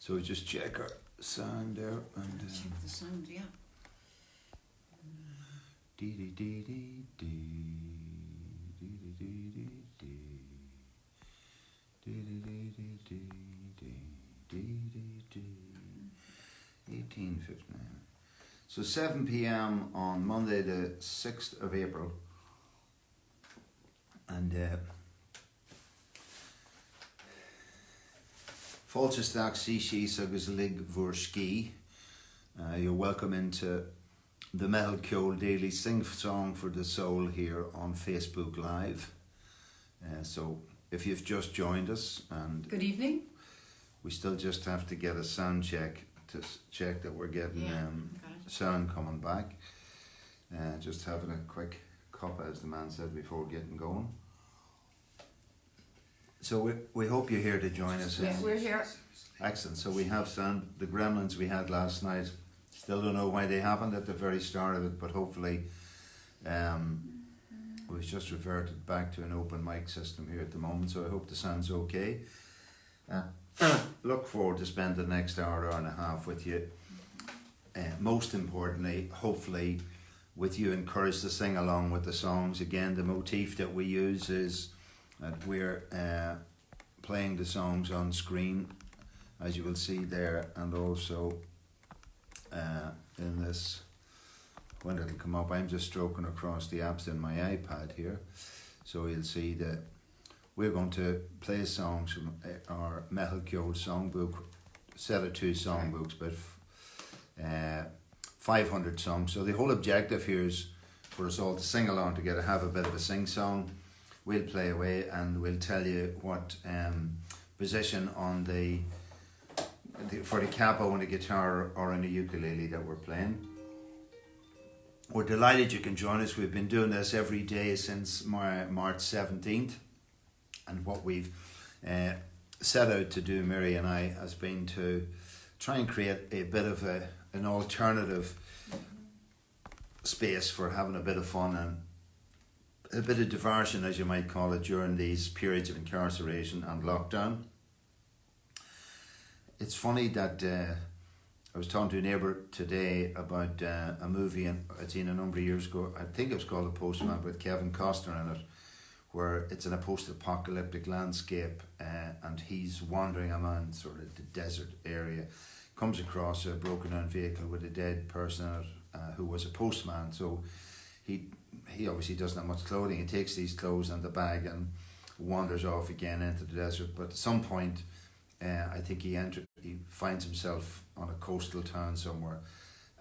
So we just check our sound there and check the sound, yeah. Dee dee dee dee dee dee dee dee dee dee dee dee dee dee 18:59. So 7 p.m. on Monday the 6th of April, and Fáilteach síos agus lig bhuair ski. You're welcome into the Meitheal Ceol Daily SingSong for the Soul here on Facebook Live. So if you've just joined us, and good evening, we still just have to get a sound check to check that we're getting sound coming back. Just having a quick cup, as the man said, before getting going. So we hope you're here to join us. Yeah, we're here. Excellent. So we have sound. The gremlins we had last night, still don't know why they happened at the very start of it, but hopefully we've just reverted back to an open mic system here at the moment, so I hope the sound's okay. Look forward to spending the next hour and a half with you. Most importantly, hopefully with you encouraged to sing along with the songs. Again, the motif that we use is that we're playing the songs on screen, as you will see there, and also in this, when it'll come up, I'm just stroking across the apps in my iPad here, so you'll see that we're going to play songs from our Meitheal Ceol songbook, set of 2 songbooks, but 500 songs. So the whole objective here is for us all to sing along together, have a bit of a sing-song. We'll play away and we'll tell you what position on for the capo and the guitar or on the ukulele that we're playing. We're delighted you can join us. We've been doing this every day since March 17th, and what we've set out to do, Mary and I, has been to try and create a bit of an alternative space for having a bit of fun and a bit of diversion, as you might call it, during these periods of incarceration and lockdown. It's funny that I was talking to a neighbour today about a movie I'd seen a number of years ago. I think it was called The Postman, with Kevin Costner in it, where it's in a post-apocalyptic landscape and he's wandering around sort of the desert area, comes across a broken down vehicle with a dead person in it who was a postman. So he obviously doesn't have much clothing. He takes these clothes and the bag and wanders off again into the desert. But at some point, I think he finds himself on a coastal town somewhere,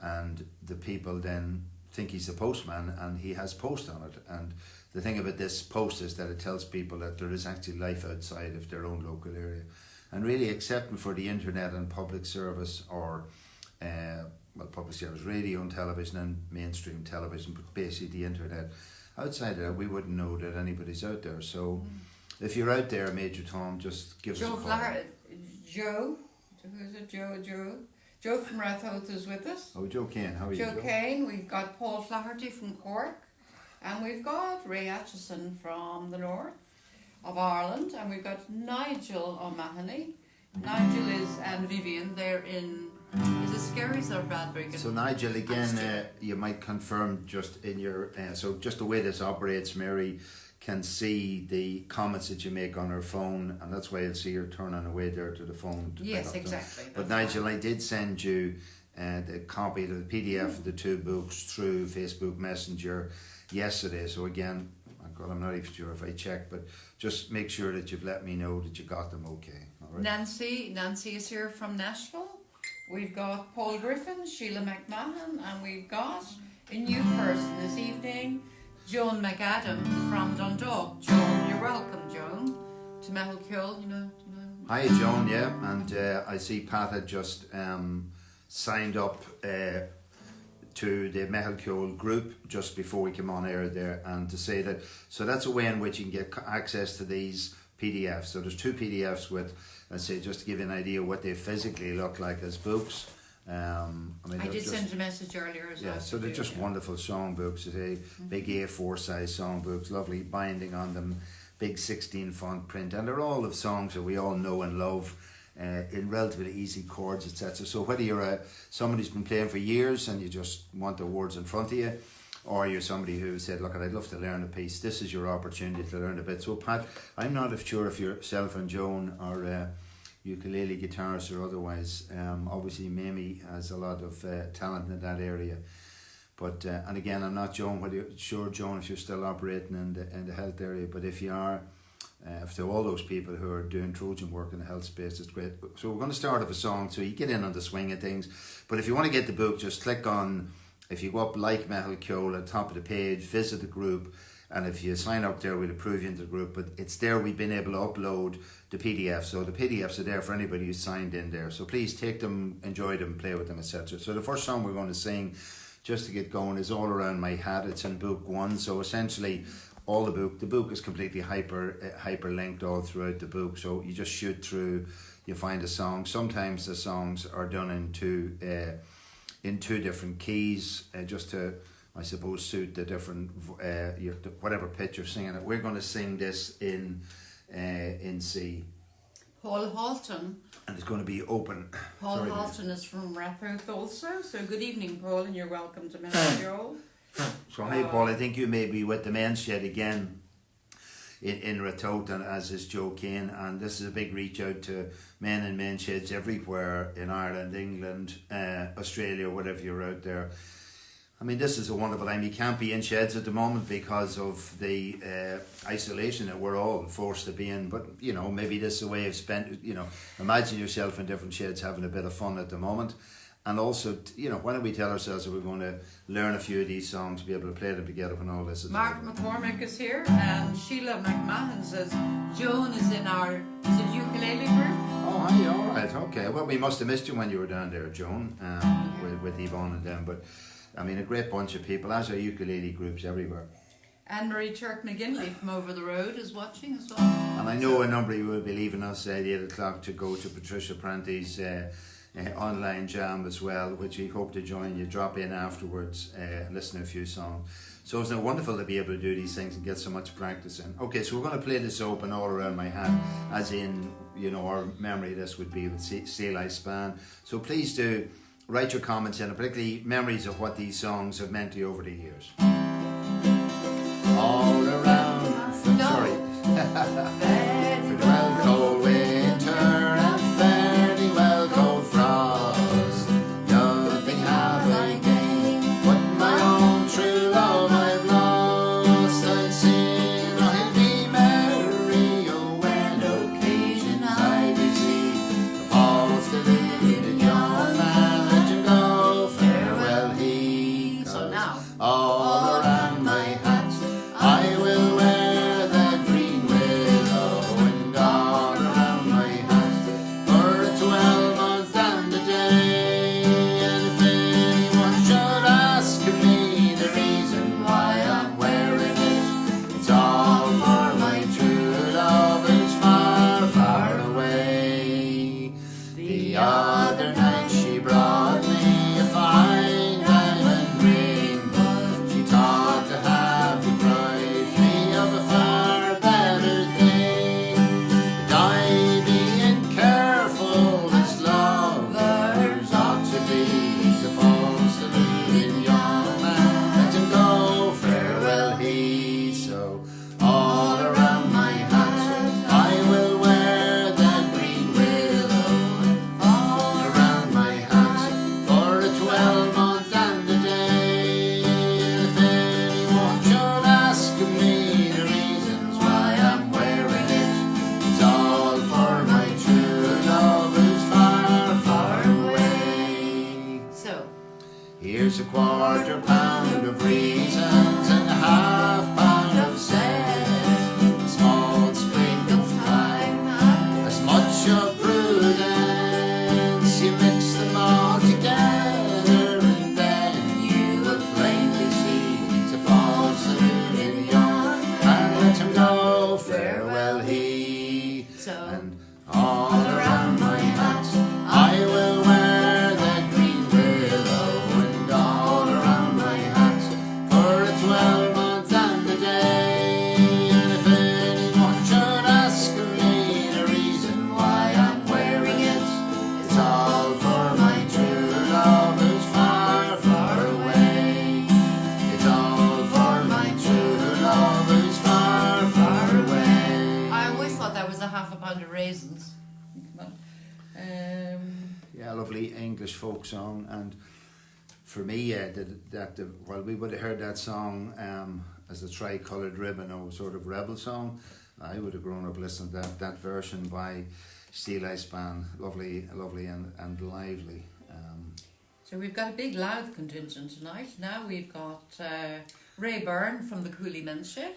and the people then think he's the postman, and he has post on it. And the thing about this post is that it tells people that there is actually life outside of their own local area. And really, except for the internet and public service, or public service radio and television and mainstream television, but basically the internet, outside of that we wouldn't know that anybody's out there. So if you're out there, Major Tom, just give us a call. Joe, who's it? Joe from Rathhouse is with us. Oh, Joe Kane, how are you? Joe Kane, we've got Paul Flaherty from Cork, and we've got Ray Atchison from the north of Ireland, and we've got Nigel O'Mahony. Nigel and Vivian, they're in, is it Skerries or Bradbury? So Nigel, again, you might confirm just in your, so just the way this operates, Mary can see the comments that you make on her phone, and that's why you'll see her turning away there to the phone. Yes, exactly. But Nigel, I did send you the copy of the PDF of the 2 books through Facebook Messenger yesterday. So again, I'm not even sure if I checked, but just make sure that you've let me know that you got them okay. All right? Nancy is here from Nashville. We've got Paul Griffin, Sheila McMahon, and we've got a new person this evening, Joan McAdam from Donegal. Joan, you're welcome, Joan, to Meitheal Ceol. You know. Hi, Joan. Yeah, and I see Pat had just signed up to the Meitheal Ceol group just before we came on air there, and to say that, so that's a way in which you can get access to these PDFs. So there's 2 PDFs with, let's say, just to give you an idea what they physically look like as books. I did send a message earlier as well. Yeah, so they're just wonderful songbooks. Big A4 size songbooks, lovely binding on them, big 16 font print, and they're all of songs that we all know and love. in relatively easy chords, etc. So whether you're somebody who's been playing for years and you just want the words in front of you, or you're somebody who said, look, I'd love to learn a piece, this is your opportunity to learn a bit. So Pat, I'm not sure if yourself and Joan are ukulele guitarists or otherwise. Obviously Mamie has a lot of talent in that area. But and again, I'm not Joan, sure Joan if you're still operating in the health area, but if you are, to all those people who are doing Trojan work in the health space, it's great. So we're going to start off a song so you get in on the swing of things. But if you want to get the book, just click on, if you go up like Meitheal Ceol at the top of the page, visit the group, and if you sign up there, we'll approve you into the group. But it's there, we've been able to upload the PDF. So the PDFs are there for anybody who's signed in there. So please take them, enjoy them, play with them, etc. So the first song we're going to sing, just to get going, is All Around My Hat. It's in book 1. So essentially, all the book is completely hyperlinked all throughout the book. So you just shoot through, you find a song. Sometimes the songs are done in two different keys, just to, I suppose, suit the different whatever pitch you're singing it. We're going to sing this in C. Paul Halton. And it's going to be open. Paul Halton is from Rathmouth also. So good evening, Paul, and you're welcome to Meitheal. So hey Paul, I think you may be with the men's shed again in Ratoughton, as is Joe Kane, and this is a big reach out to men and men's sheds everywhere in Ireland, England, Australia, whatever you're out there. I mean, this is a wonderful time. You can't be in sheds at the moment because of the isolation that we're all forced to be in, but you know, maybe this is a way of imagine yourself in different sheds having a bit of fun at the moment. And also, why don't we tell ourselves that we're going to learn a few of these songs, be able to play them together and all this. Mark McCormick is here, and Sheila McMahon says Joan is in our ukulele group. Oh, hi, all right, okay. Well, we must have missed you when you were down there, Joan, with Yvonne and them. But I mean, a great bunch of people, as are ukulele groups everywhere. Anne-Marie Turk McGinley from over the road is watching as well. And I know a number of you will be leaving us at 8 o'clock to go to Patricia Pranti's online jam as well, which we hope to join you. Drop in afterwards and listen to a few songs. So it's wonderful to be able to do these things and get so much practice in. Okay, so we're going to play this open All Around My Hat, as in, our memory of this would be with Ceol I Span. So please do write your comments in, and particularly memories of what these songs have meant to you over the years. All around, sorry. Very well cold winter and fairly well cold frost. Nothing have I gained, but my own true love I've lost. I'd sing, oh, he'll be merry, oh, when occasion I receive the false deluded young man, let him go, farewell he. So now, all around my hat I will wear the green willow, and all around my hat for 12 months and a day. And if anyone should ask me the reason why I'm wearing it, it's all for my true love who's far, far away. The other night she brought me a fine diamond ring, but she thought to have deprived me of a far better thing. But I, being careful as lovers ought to be, the false deluded young man, let him go, farewell he. So all around my hat I will wear the green willow, and all around my hat for 12 months and a day. And if anyone should ask me the reasons why I'm wearing it, it's all for my true love who's far, far away. so Here's a quarter pound of reasons and a half pound of sense, a small sprig of thyme, as much of prudence. You mix them all together, and then you will plainly see it's a false deluded young man, let him go, farewell he. So And all around my hat I will wear the green willow, and all around my lovely English folk song, and for me, while we would have heard that song as a tri-coloured ribbon or sort of rebel song, I would have grown up listening to that version by Steel Ice Band, lovely and lively. So we've got a big Louth contingent tonight. Now we've got Ray Byrne from the Cooley Men's Shed.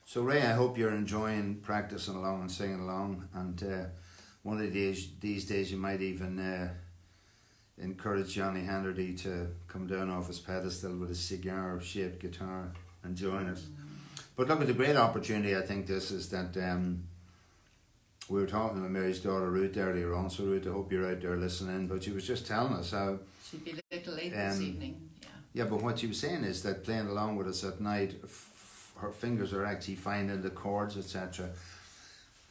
So Ray, I hope you're enjoying practicing along and singing along, and one of these days you might even encourage Johnny Hannerty to come down off his pedestal with a cigar-shaped guitar and join us. But look, at the great opportunity I think this is that we were talking to Mary's daughter Ruth earlier on, so Ruth, I hope you're out there listening, but she was just telling us how... She'd be a little late this evening, yeah. Yeah, but what she was saying is that playing along with us at night, her fingers are actually finding the chords, etc.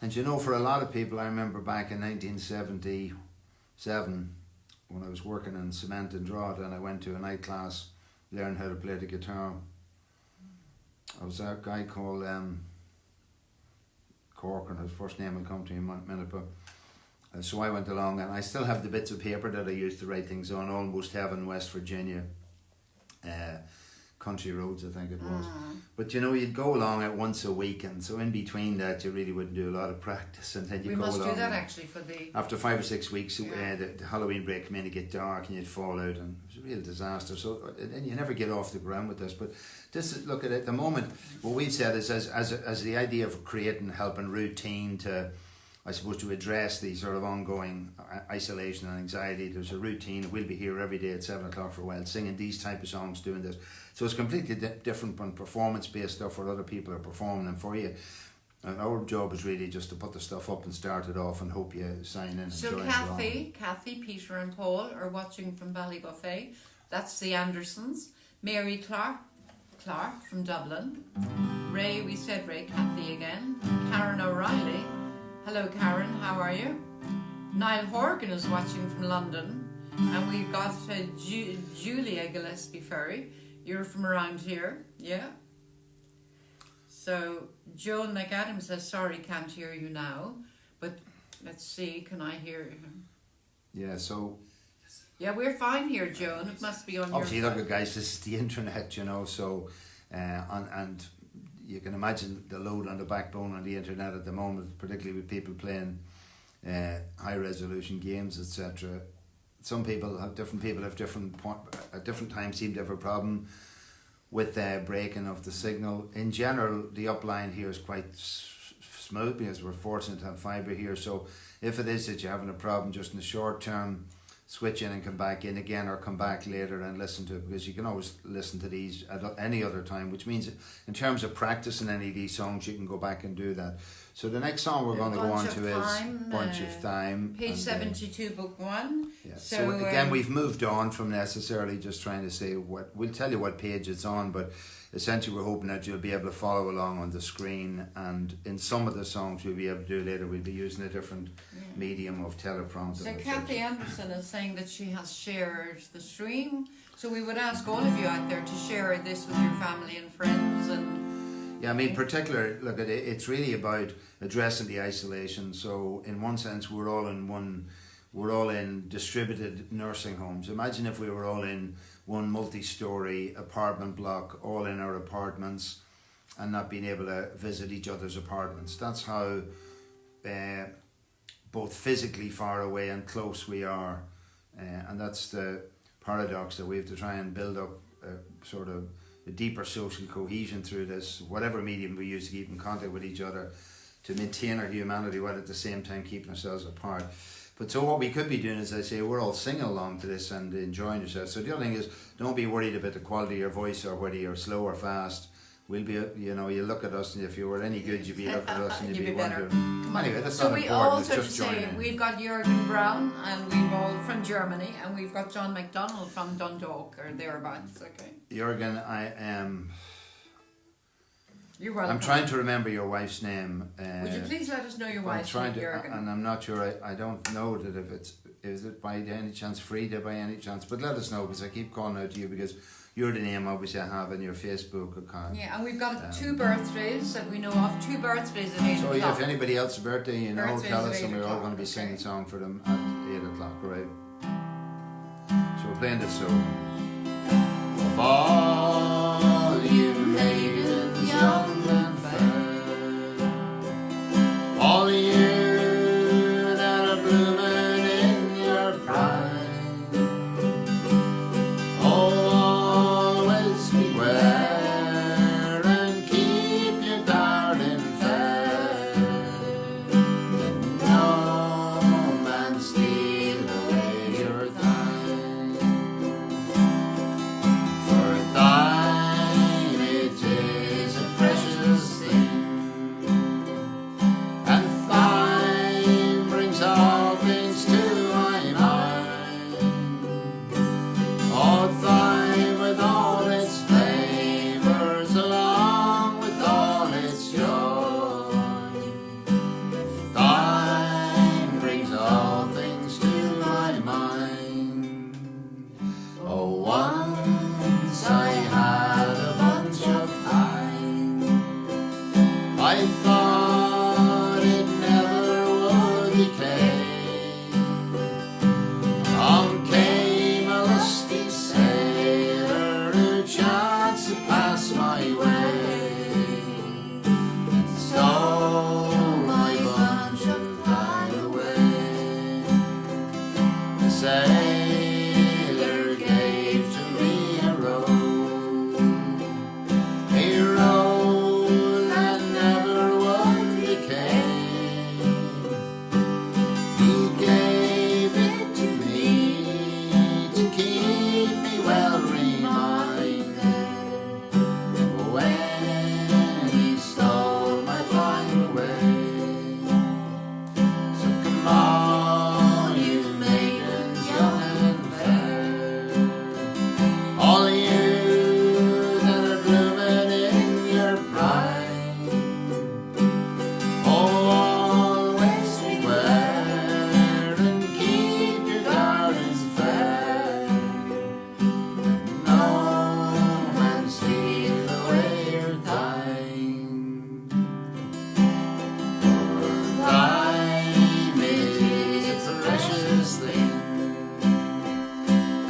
And you know, for a lot of people, I remember back in 1977, when I was working in cement and draught, and I went to a night class, learning how to play the guitar. I was a guy called Cork, and his first name will come to me in a minute, but so I went along, and I still have the bits of paper that I used to write things on. Almost Heaven, West Virginia, Country Roads, I think it was. But you know, you'd go along it once a week, and so in between that you really wouldn't do a lot of practice, and then you go along. We must do that actually for the... After 5 or 6 weeks, the Halloween break came in, it get dark and you'd fall out, and it was a real disaster. So and you never get off the ground with this. But this is, look at the moment, what we've said is as the idea of creating, helping routine to, I suppose, to address the sort of ongoing isolation and anxiety. There's a routine. We'll be here every day at 7 o'clock for a while, singing these type of songs, doing this. So it's completely different from performance-based stuff where other people are performing them for you. And our job is really just to put the stuff up and start it off and hope you sign in and so join Kathy, Peter and Paul are watching from Ballybuffet. That's the Andersons. Mary Clark from Dublin. Ray, we said Ray, Kathy again. Karen O'Reilly. Hello Karen, how are you? Niall Horgan is watching from London. And we've got Julia Gillespie Ferry. You're from around here, yeah? So Joan McAdams says, sorry, can't hear you now. But let's see, can I hear him? Yeah, so... Yeah, we're fine here, Joan. It must be on obviously, your... Obviously, look, guys, this is the internet, you know, so... and you can imagine the load on the backbone on the internet at the moment, particularly with people playing high-resolution games, etc. Different people have at different times seem to have a problem with breaking of the signal. In general, the upline here is quite smooth because we're fortunate to have fibre here. So if it is that you're having a problem just in the short term, switch in and come back in again, or come back later and listen to it, because you can always listen to these at any other time, which means in terms of practicing any of these songs, you can go back and do that. So the next song we're going to go on to is Bunch of Thyme. Page 72, book 1. Yeah. So again, we've moved on from necessarily just trying to say we'll tell you what page it's on, but essentially we're hoping that you'll be able to follow along on the screen, and in some of the songs we'll be able to do later, we'll be using a different medium of teleprompter. So Kathy Anderson is saying that she has shared the stream, so we would ask all of you out there to share this with your family and friends. And yeah, I mean, particular, look at it, it's really about addressing the isolation. So in one sense we're all in distributed nursing homes. Imagine if we were all in one multi-storey apartment block, all in our apartments, and not being able to visit each other's apartments. That's how both physically far away and close we are, and that's the paradox, that we have to try and build up sort of a deeper social cohesion through this, whatever medium we use to keep in contact with each other, to maintain our humanity while at the same time keeping ourselves apart. But so what we could be doing is, I say, we're all singing along to this and enjoying yourselves. So the other thing is, don't be worried about the quality of your voice or whether you're slow or fast. We'll be, you know, you look at us, and if you were any good, you'd be looking at us and you'd be wondering. Anyway, that's not important. Also to say, we've got Jürgen Brown, and we've all from Germany, and we've got John MacDonald from Dundalk or thereabouts. Okay. Jürgen, I am. You're welcome. I'm trying to remember your wife's name. Would you please let us know your wife's name, Jürgen? And I'm not sure. I don't know that if is it by any chance Frida by any chance, but let us know, because I keep calling out to you because you're the name obviously I have in your Facebook account. Yeah, and we've got 2 birthdays that we know of. 2 birthdays at 8 o'clock. So if anybody else's birthday, you know, tell us, and we're all going to be singing a song for them at 8 o'clock, right? So we're playing this song. Of all you maidens young and fair, all you that are blooming in your prime, oh, always beware and keep your garden fair, and no man steal away your thyme. For thine it is a precious thing, and thine brings all things to my mind. Oh, thine with all its flavors, along with all its joy, thine brings all things to my mind. Oh, once I had a bunch of thyme, I thought it never would decay. On came a lusty sailor who chanced to pass my way, and stole my bunch of thyme away. The sailor gave to me a roll that never would decay. He gave it to me to keep me well reminded of when he stole my thyme away. So come on, you maidens young and fair, all you that are blooming in your prime, oh, always beware and keep your gardens fair, no man steal away your thyme. For thyme is a precious thing,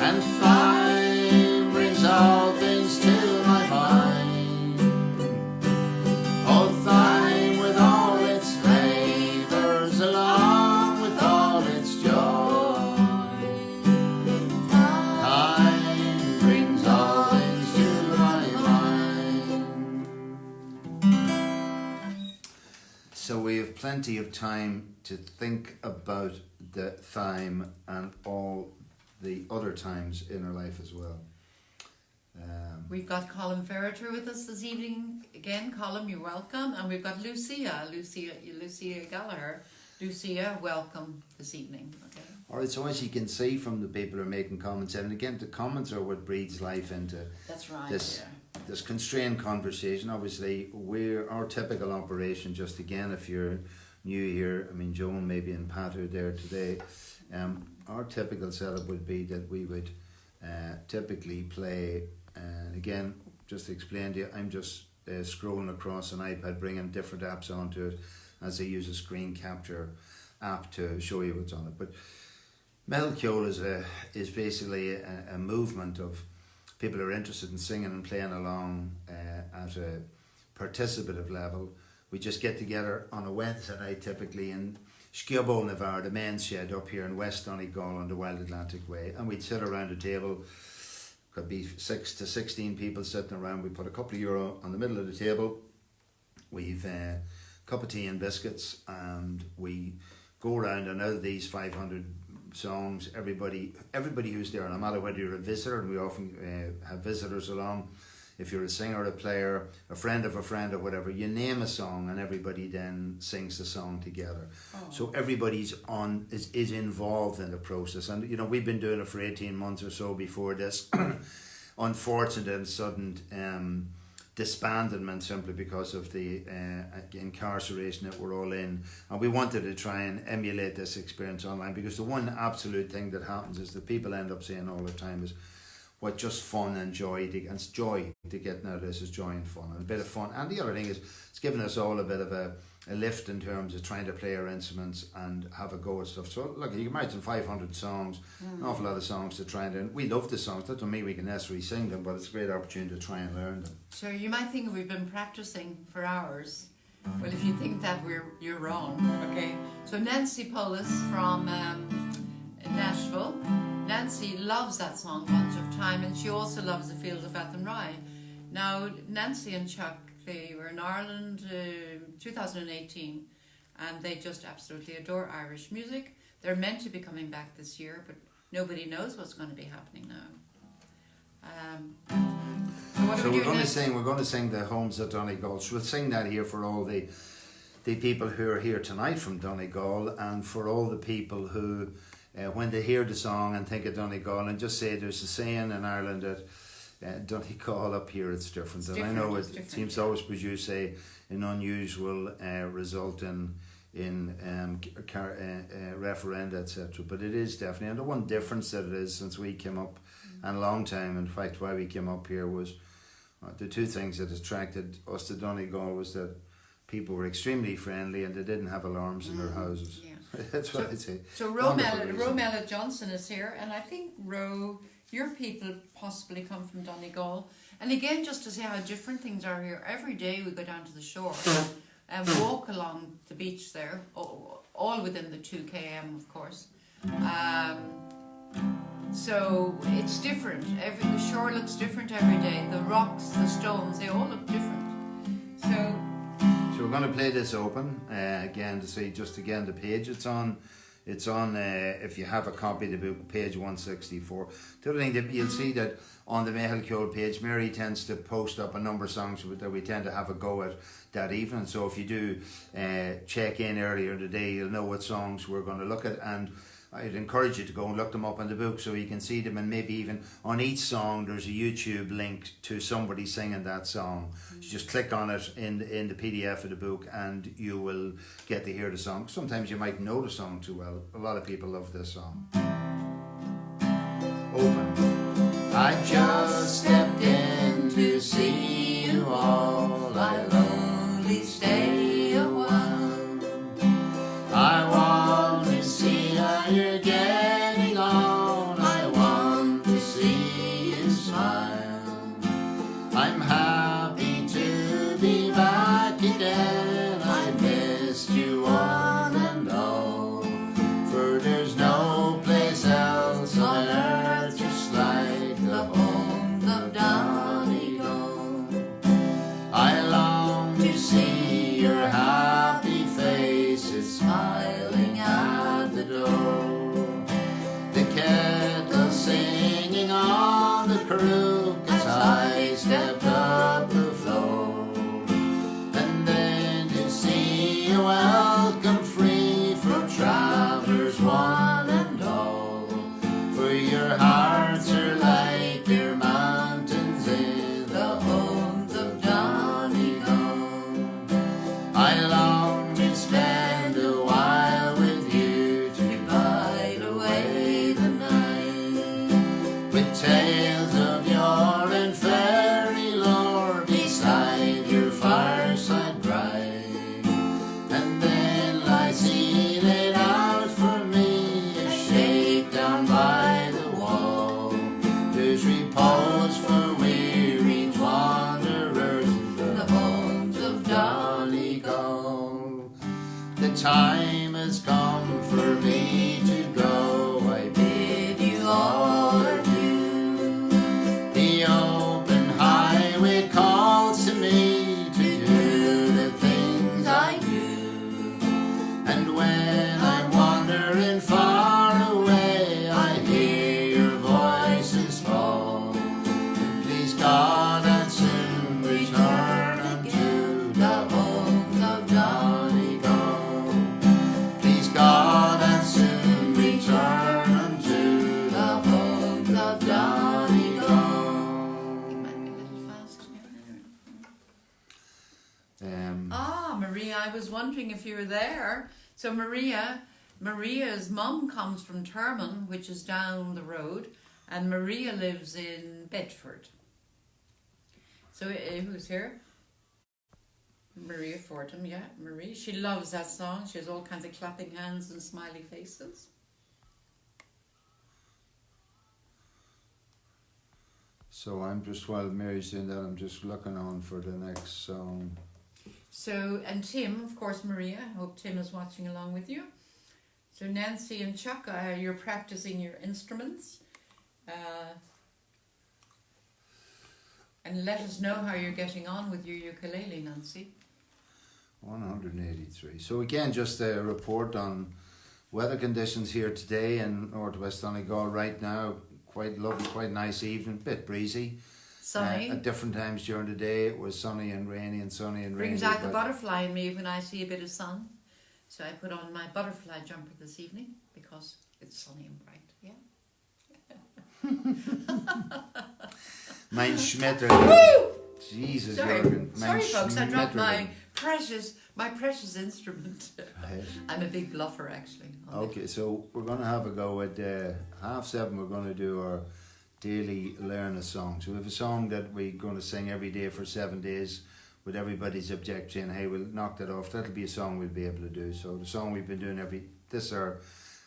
and thyme brings all things to my mind. Oh, thyme with all its flavors, along with all its joy, thyme brings all things to my mind. So we have plenty of time to think about the thyme and all the other times in our life as well. We've got Colin Ferreter with us this evening again. Colin, you're welcome. And we've got Lucia Gallagher. Lucia, welcome this evening. Okay. All right, so as you can see from the people who are making comments, and again, the comments are what breathes life into That's right. this Yeah. this constrained conversation. Obviously, we're our typical operation. Just again, if you're new here, I mean, Joan maybe and Pat are there today. Our typical setup would be that we would typically play. And again, just to explain to you, I'm just scrolling across an iPad, bringing different apps onto it as I use a screen capture app to show you what's on it. But Meitheal Ceol is basically a movement of people who are interested in singing and playing along at a participative level. We just get together on a Wednesday night, typically in Sciobol, Navarre, the men's shed up here in West Donegal on the Wild Atlantic Way, and we'd sit around a table. Could be 6 to 16 people sitting around. We put a couple of euro on the middle of the table. We've a cup of tea and biscuits, and we go around, and out of these 500 songs, everybody who's there, no matter whether you're a visitor, and we often have visitors along, if you're a singer, a player, a friend of a friend or whatever, you name a song and everybody then sings the song together. Oh. So everybody's is involved in the process. And you know, we've been doing it for 18 months or so before this unfortunate and sudden disbandment, simply because of the incarceration that we're all in. And we wanted to try and emulate this experience online, because the one absolute thing that happens is that people end up saying all the time is, what just fun and joy and it's joy to get out of this is joy and fun and a bit of fun. And the other thing is, it's given us all a bit of a a lift in terms of trying to play our instruments and have a go at stuff. So look, you can imagine 500 songs, an awful lot of songs to try and learn. We love the songs, that doesn't mean we can necessarily sing them, but it's a great opportunity to try and learn them. So you might think we've been practicing for hours. Well, if you think that, you're wrong. Okay. So Nancy Polis from Nashville. Nancy loves that song, Bunch of Thyme, and she also loves the Fields of Athenry. Now, Nancy and Chuck, they were in Ireland 2018, and they just absolutely adore Irish music. They're meant to be coming back this year, but nobody knows what's going to be happening now. So we're going to sing the Homes at Donegal. So we'll sing that here for all the people who are here tonight from Donegal, and for all the people who, when they hear the song and think of Donegal, and just say there's a saying in Ireland that Donegal up here it's different. I know it seems to always produce an unusual result in referenda, etc. But it is definitely, and the one difference that it is since we came up, and a long time, in fact, why we came up here was the two things that attracted us to Donegal was that people were extremely friendly and they didn't have alarms in their houses. Yeah. That's what I'd say. So Romella Johnson is here, and I think your people possibly come from Donegal. And again, just to say how different things are here, every day we go down to the shore and walk along the beach there, all within the 2 km, of course. So it's different. The shore looks different every day. The rocks, the stones, they all look different. So we're going to play this open again to see just again the page it's on. It's on, if you have a copy of the book, page 164. The other thing that you'll see that on the Meitheal Ceol page, Mary tends to post up a number of songs that we tend to have a go at that evening. So if you do check in earlier today, you'll know what songs we're going to look at. And I'd encourage you to go and look them up in the book so you can see them, and maybe even on each song there's a YouTube link to somebody singing that song. You just click on it in the PDF of the book and you will get to hear the song. Sometimes you might know the song too well. A lot of people love this song. Open. I just stepped in to see you all. I'll only stay a while. I want to see how you're getting on. I want to see you smile. I'm happy to be back again. I missed you one and all. For there's no place else on earth just like the home of Donegal. I long to see your happy faces smiling at the door. The kettle singing on the crook as I stepped up the floor. And then to see you welcome free from travellers one and all. For your hearts are like your mountains in the homes of Donegal. I long to spend a while with you to bide away the night, with tales of yore and fairy lore beside your fireside bright. And then lies he laid out for me, a shape down by the wall. There's repose for weary wanderers in the homes of Donegal. The time has come for me to go. I bid you all adieu. The open highway calls to me to do the things I do. And when I'm wandering far away, I hear your voices fall. Please God, I'd soon return unto the homes of Donegal. Please God, I'd soon return unto the homes of Donegal. it might be a little fast. Um, Maria, I was wondering if you were there. So Maria's mum comes from Termon, which is down the road, and Maria lives in Bedford. So who's here? Maria Fordham, yeah, Marie. She loves that song. She has all kinds of clapping hands and smiley faces. So I'm just, while Mary's doing that, I'm just looking on for the next song. So, and Tim, of course, Maria, I hope Tim is watching along with you. So Nancy and Chuck, you're practicing your instruments. And let us know how you're getting on with your ukulele, Nancy. 183. So again, just a report on weather conditions here today in northwest Donegal right now. Quite lovely, quite nice evening, bit breezy. Sunny. At different times during the day it was sunny and rainy and sunny and rainy. Brings out the butterfly in me when I see a bit of sun. So I put on my butterfly jumper this evening because it's sunny and bright. Yeah. Mein Schmetter. Jesus, Sorry, Jürgen. sorry folks, I dropped Schmetterling. my precious instrument. I'm a big bluffer actually. Okay, so we're going to have a go at 7:30. We're going to do our daily learn a song. So we have a song that we're going to sing every day for 7 days with everybody's objection. Hey, we'll knock that off. That'll be a song we'll be able to do. So the song we've been doing this our,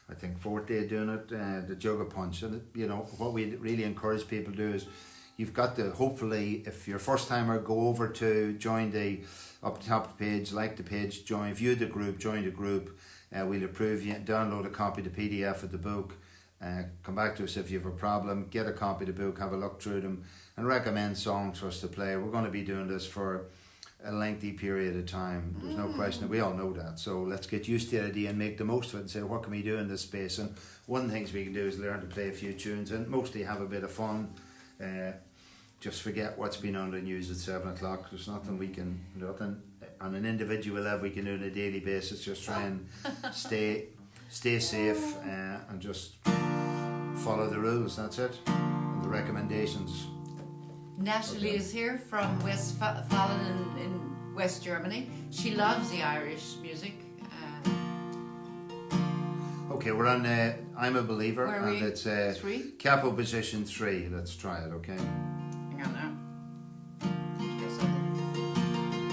I think, 4th day doing it, the Jug of Punch. And you know, what we really encourage people to do is you've got to, hopefully, if you're a first timer, go over to join the, up the top of the page, like the page, view the group, join the group. We'll approve you, download a copy of the PDF of the book. Come back to us if you have a problem, get a copy of the book, have a look through them and recommend songs for us to play. We're going to be doing this for a lengthy period of time. There's no question, we all know that. So let's get used to the idea and make the most of it and say, what can we do in this space? And one of the things we can do is learn to play a few tunes and mostly have a bit of fun. Just forget what's been on the news at 7 o'clock. There's nothing on an individual level we can do on a daily basis. Just try and stay safe and just follow the rules. That's it. And the recommendations. Natalie is here from Westfalen in West Germany. She loves the Irish music. Okay, we're on I'm a Believer, and it's 3? capo position 3. Let's try it, okay? Hang on now.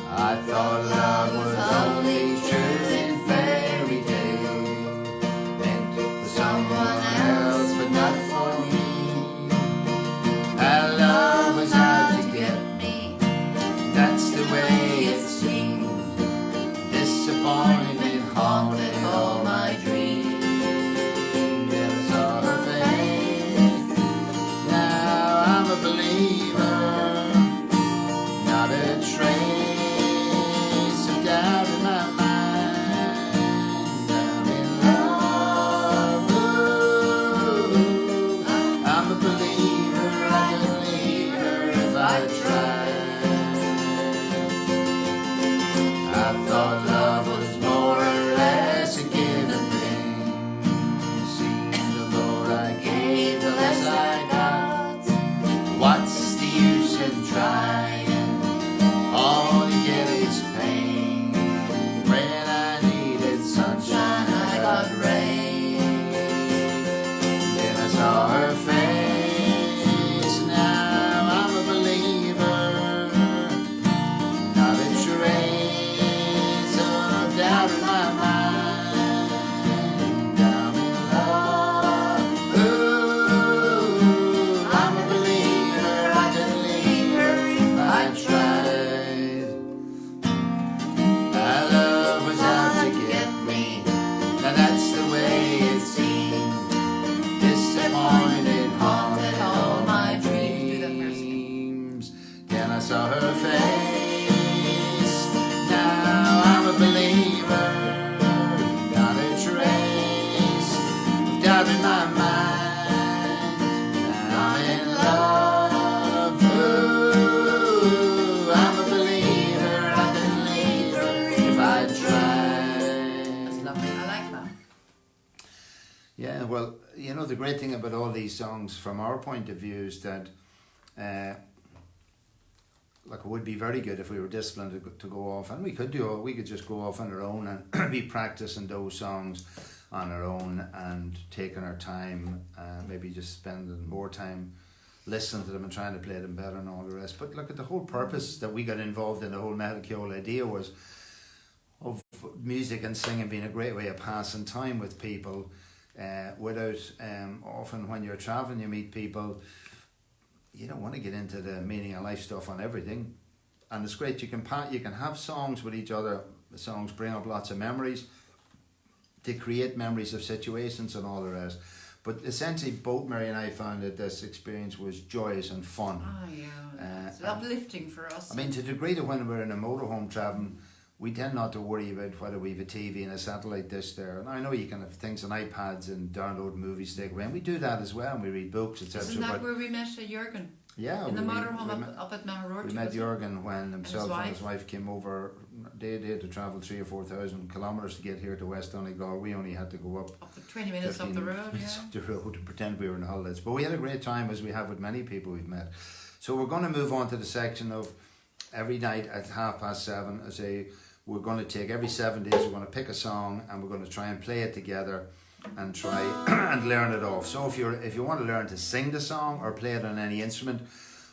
I thought love was only true in fairy tales, meant for someone else but not for me. Our love was out to get me, that's the way it seemed. Disappointment haunted all my dreams. Then I saw her face, now I'm a believer, not a trace of doubt in my mind. I'm in love, ooh. I'm a believer, I can leave her if I try. I thought love was more or less a given thing. See, the more I gave, the less I got. What's the use in trying? All you get is pain. When I needed sunshine, I got rain. Then I saw her face. Now I'm a believer, not a trace of doubt in my mind. I'm in love. Ooh, I'm a believer. I could leave her if I tried. Our love was out to get me. Now that's the way it seemed. Disappointed, haunted all my dreams. Then I saw her face. Now I'm a believer, not a trace of doubt in my mind. I'm in love. Ooh, I'm a believer. I can leave her if I try. That's lovely. I like that. Yeah, well, you know, the great thing about all these songs from our point of view is that like it would be very good if we were disciplined to go off, and we could just go off on our own and be practicing those songs on our own and taking our time, maybe just spending more time listening to them and trying to play them better and all the rest. But look at the whole purpose that we got involved in the whole Meitheal Ceol idea was of music and singing being a great way of passing time with people. Without often when you're traveling, you meet people. You don't want to get into the meaning of life stuff on everything, and it's great. You can have songs with each other. The songs bring up lots of memories. They create memories of situations and all the rest. But essentially, both Mary and I found that this experience was joyous and fun. Oh yeah, it's uplifting for us. I mean, to the degree that when we're in a motorhome traveling, we tend not to worry about whether we have a TV and a satellite dish there. And I know you can have things on iPads and download movies to take away, and we do that as well, and we read books, etc. Isn't that where we met Jürgen? Yeah, in the motorhome up at Margaritaville. We met Jürgen when himself and his wife came over. They had to travel 3,000 or 4,000 kilometres to get here to West Donegal. We only had to go up 20 minutes up the road, up the road and pretend we were on holidays. But we had a great time, as we have with many people we've met. So we're going to move on to the section of every night at 7:30. I say we're going to take every 7 days. We're going to pick a song and we're going to try and play it together and try and learn it off. So if you want to learn to sing the song or play it on any instrument,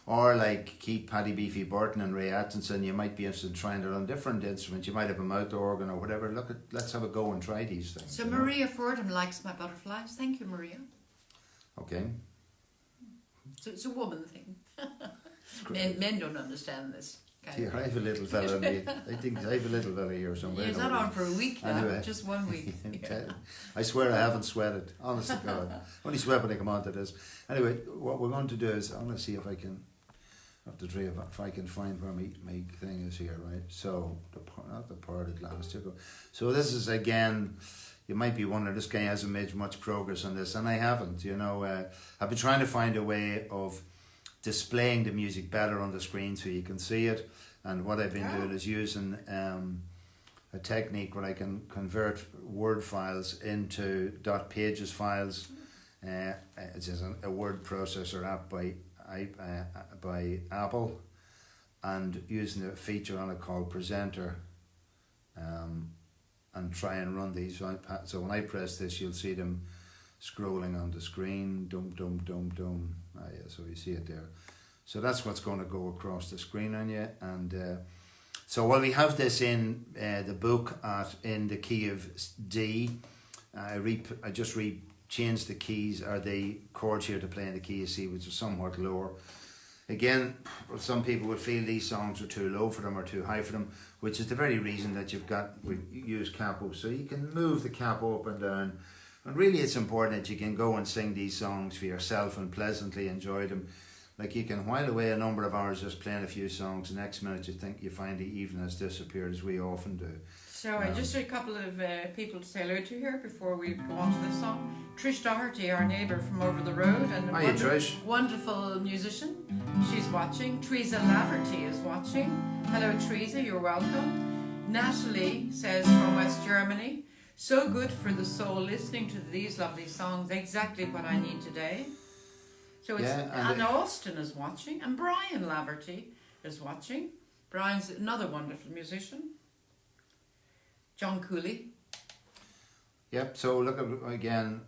or like Keith, Paddy Beefy Burton and Ray Atkinson, you might be interested in trying it on different instruments. You might have a mouth organ or whatever. Let's have a go and try these things. So Maria Fordham likes my butterflies. Thank you, Maria. Okay. So it's a woman thing. men don't understand this. Here, I have a little fella. I think I have a little fella here somewhere. He's not on for a week now, anyway. just 1 week. I swear I haven't sweated. Honest to God. Only sweat when I come onto this. Anyway, what we're going to do is, I'm going to see if I can, if I can find where my thing is here, right? So, not the part at last. So this is, again, you might be wondering, this guy hasn't made much progress on this, and I haven't, I've been trying to find a way of displaying the music better on the screen so you can see it, and what I've been doing is using a technique where I can convert Word files into .pages files. It's just a word processor app by Apple, and using a feature on it called Presenter, and try and run these. So when I press this, you'll see them scrolling on the screen. Dum dum dum dum. So you see it there. So that's what's going to go across the screen on you. And so while we have this in the book in the key of D, I just changed the keys, or the chords here to play in the key of C, which is somewhat lower. Again, some people would feel these songs are too low for them or too high for them, which is the very reason that we use capo. So you can move the capo up and down. And really it's important that you can go and sing these songs for yourself and pleasantly enjoy them. Like, you can while away a number of hours just playing a few songs, the next minute you find the evening has disappeared, as we often do. So just a couple of people to say hello to here before we go on to this song. Trish Doherty, our neighbour from over the road, and a wonderful musician. She's watching. Teresa Laverty is watching. Hello Teresa, you're welcome. Natalie says from West Germany, so good for the soul listening to these lovely songs, exactly what I need today. So it's and Austin is watching, and Brian Laverty is watching. Brian's another wonderful musician. John Cooley. Yep, so look again,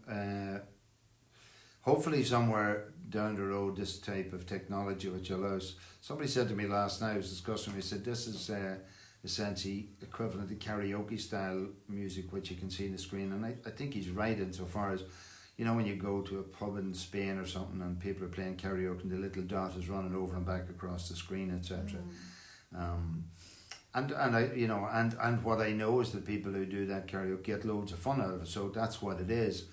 hopefully somewhere down the road this type of technology which allows, somebody said to me last night, I was discussing with me, said this is essentially equivalent to karaoke style music which you can see on the screen, and I think he's right insofar as, when you go to a pub in Spain or something and people are playing karaoke and the little dot is running over and back across the screen, etc. And what I know is that people who do that karaoke get loads of fun out of it, so that's what it is.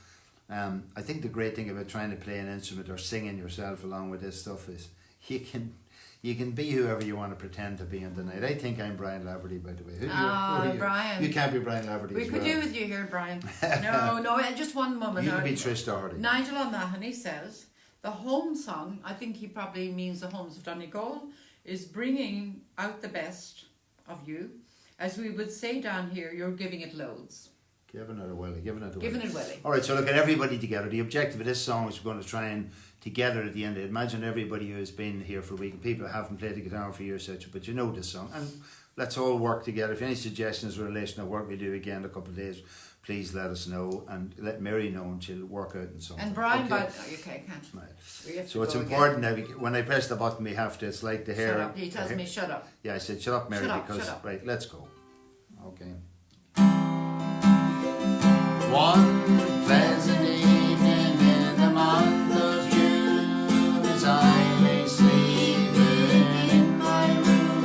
I think the great thing about trying to play an instrument or singing yourself along with this stuff is you can be whoever you want to pretend to be on the night. I think I'm Brian Laverty, by the way. Who are you? Brian. You can't be Brian Laverty. We could do with you here, Brian. No, just one moment. You can be Trish Doherty. Nigel O'Mahony says the home song, I think he probably means the homes of Donegal, is bringing out the best of you. As we would say down here, you're giving it loads. Giving it away. Alright, so look at everybody together. The objective of this song is we're going to try and together at the end. Imagine everybody who has been here for a week, people who haven't played the guitar for years, etc. But this song, and let's all work together. If any suggestions in relation to what we do again in a couple of days, please let us know, and let Mary know, and she'll work out and something. And Brian, okay. okay, can't. Right. We have to So it's go important again. that when I press the button, we have to. It's like the hair. Shut up. He tells me shut up. Yeah, I said shut up, Mary, Shut up, because shut up. right. Let's go. Okay. One pleasant evening in the month of June, as I lay sleeping in my room,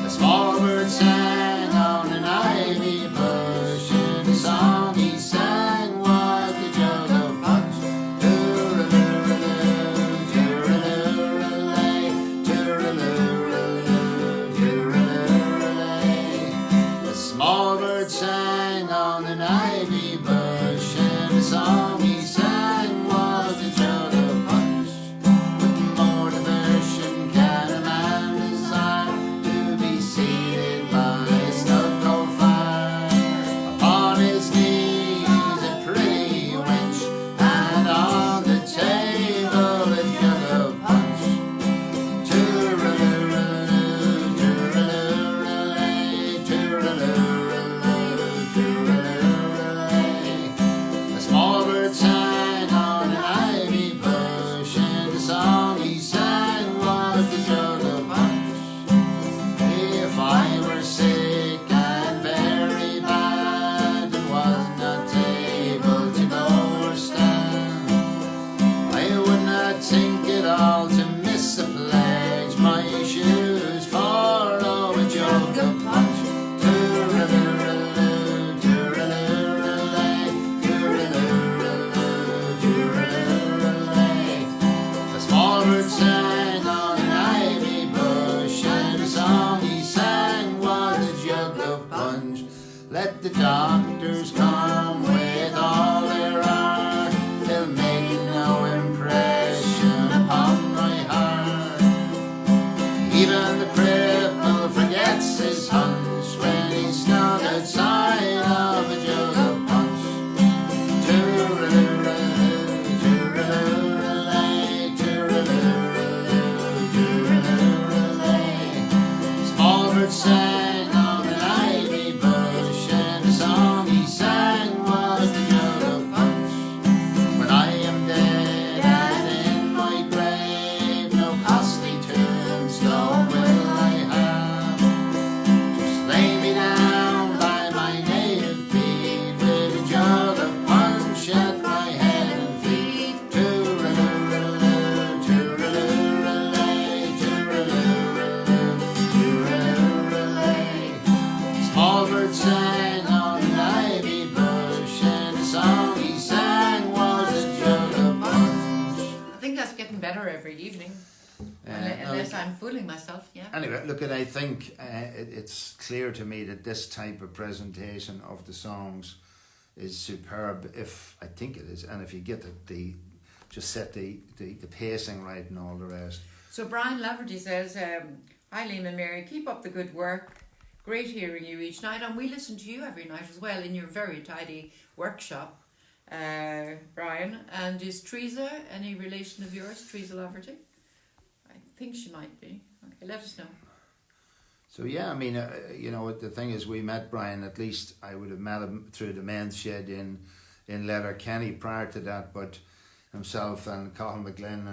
a small bird sang on an ivy bush, and the song he sang was the Jug of Punch. Tooraloo-raloo, tooraloo-ralay, tooraloo-raloo, tooraloo-ralay. A small bird sang on an ivy bush, and the song he sang was the Jug of Punch. With more diversion can a man desire, to be seated by a snug coal fire, upon his knees a pretty wench, and on the table a jug of punch. Tooraloo-raloo, tooraloo-ralay, tooraloo-raloo, tooraloo-ralay. A small bird sang on an ivy bush, and the song he sang was the Jug of Punch. If I were sick and very bad, and was not able to go or stand, I would not think it all to miss a pledge my shoes for a jug of punch. Tooraloo-raloo, tooraloo-ralay, tooraloo-raloo, tooraloo-ralay. A small bird sang on an ivy bush, and the song he sang was a jug of punch. Let the doctors come with all their art, they'll make no impression upon my heart. Even the cripple forgets his hunch when he's snug outside of a jug of punch. Tooraloo-raloo, tooraloo-ralay, tooraloo-raloo, tooraloo-ralay. Small bird sang on an ivy bush, and the song he sang was the Jug of Punch. When I am dead and in my grave, no costly tombstone will I have. Just lay me down by my native beat, with a jug of punch at my head and feet. Tooraloo-raloo, tooraloo-ralay, tooraloo-raloo, tooraloo-ralay. Small bird sang on an ivy bush, and the song he sang was a Jug of Punch. I think that's getting better every evening. Unless I'm fooling myself, yeah. Anyway, look, I think it's clear to me that this type of presentation of the songs is superb. If I think it is, and if you get the just set the pacing right and all the rest. So Brian Laverty says, hi Liam and Mary, keep up the good work. Great hearing you each night, and we listen to you every night as well in your very tidy workshop, Brian. And is Teresa any relation of yours, Teresa Laverty? I think she might be. Okay, let us know. So yeah, I mean, the thing is, we met Brian. At least I would have met him through the men's shed in Letterkenny prior to that. But himself and Colin McGlynn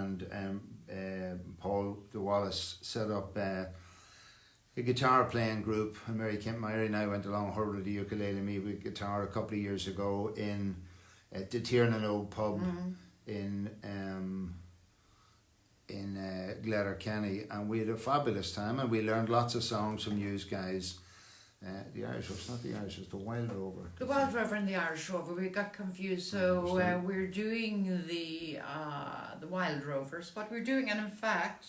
and Paul de Wallace set up a guitar playing group. And Mary and I went along her with the ukulele, me with guitar a couple of years ago in the Tiernan Old pub in Letterkenny, and we had a fabulous time, and we learned lots of songs from you guys. The Irish, it's not the Irish, it's the Wild Rover. The Wild Rover and the Irish Rover, we got confused. So we're doing the Wild Rovers. What we're doing, and in fact,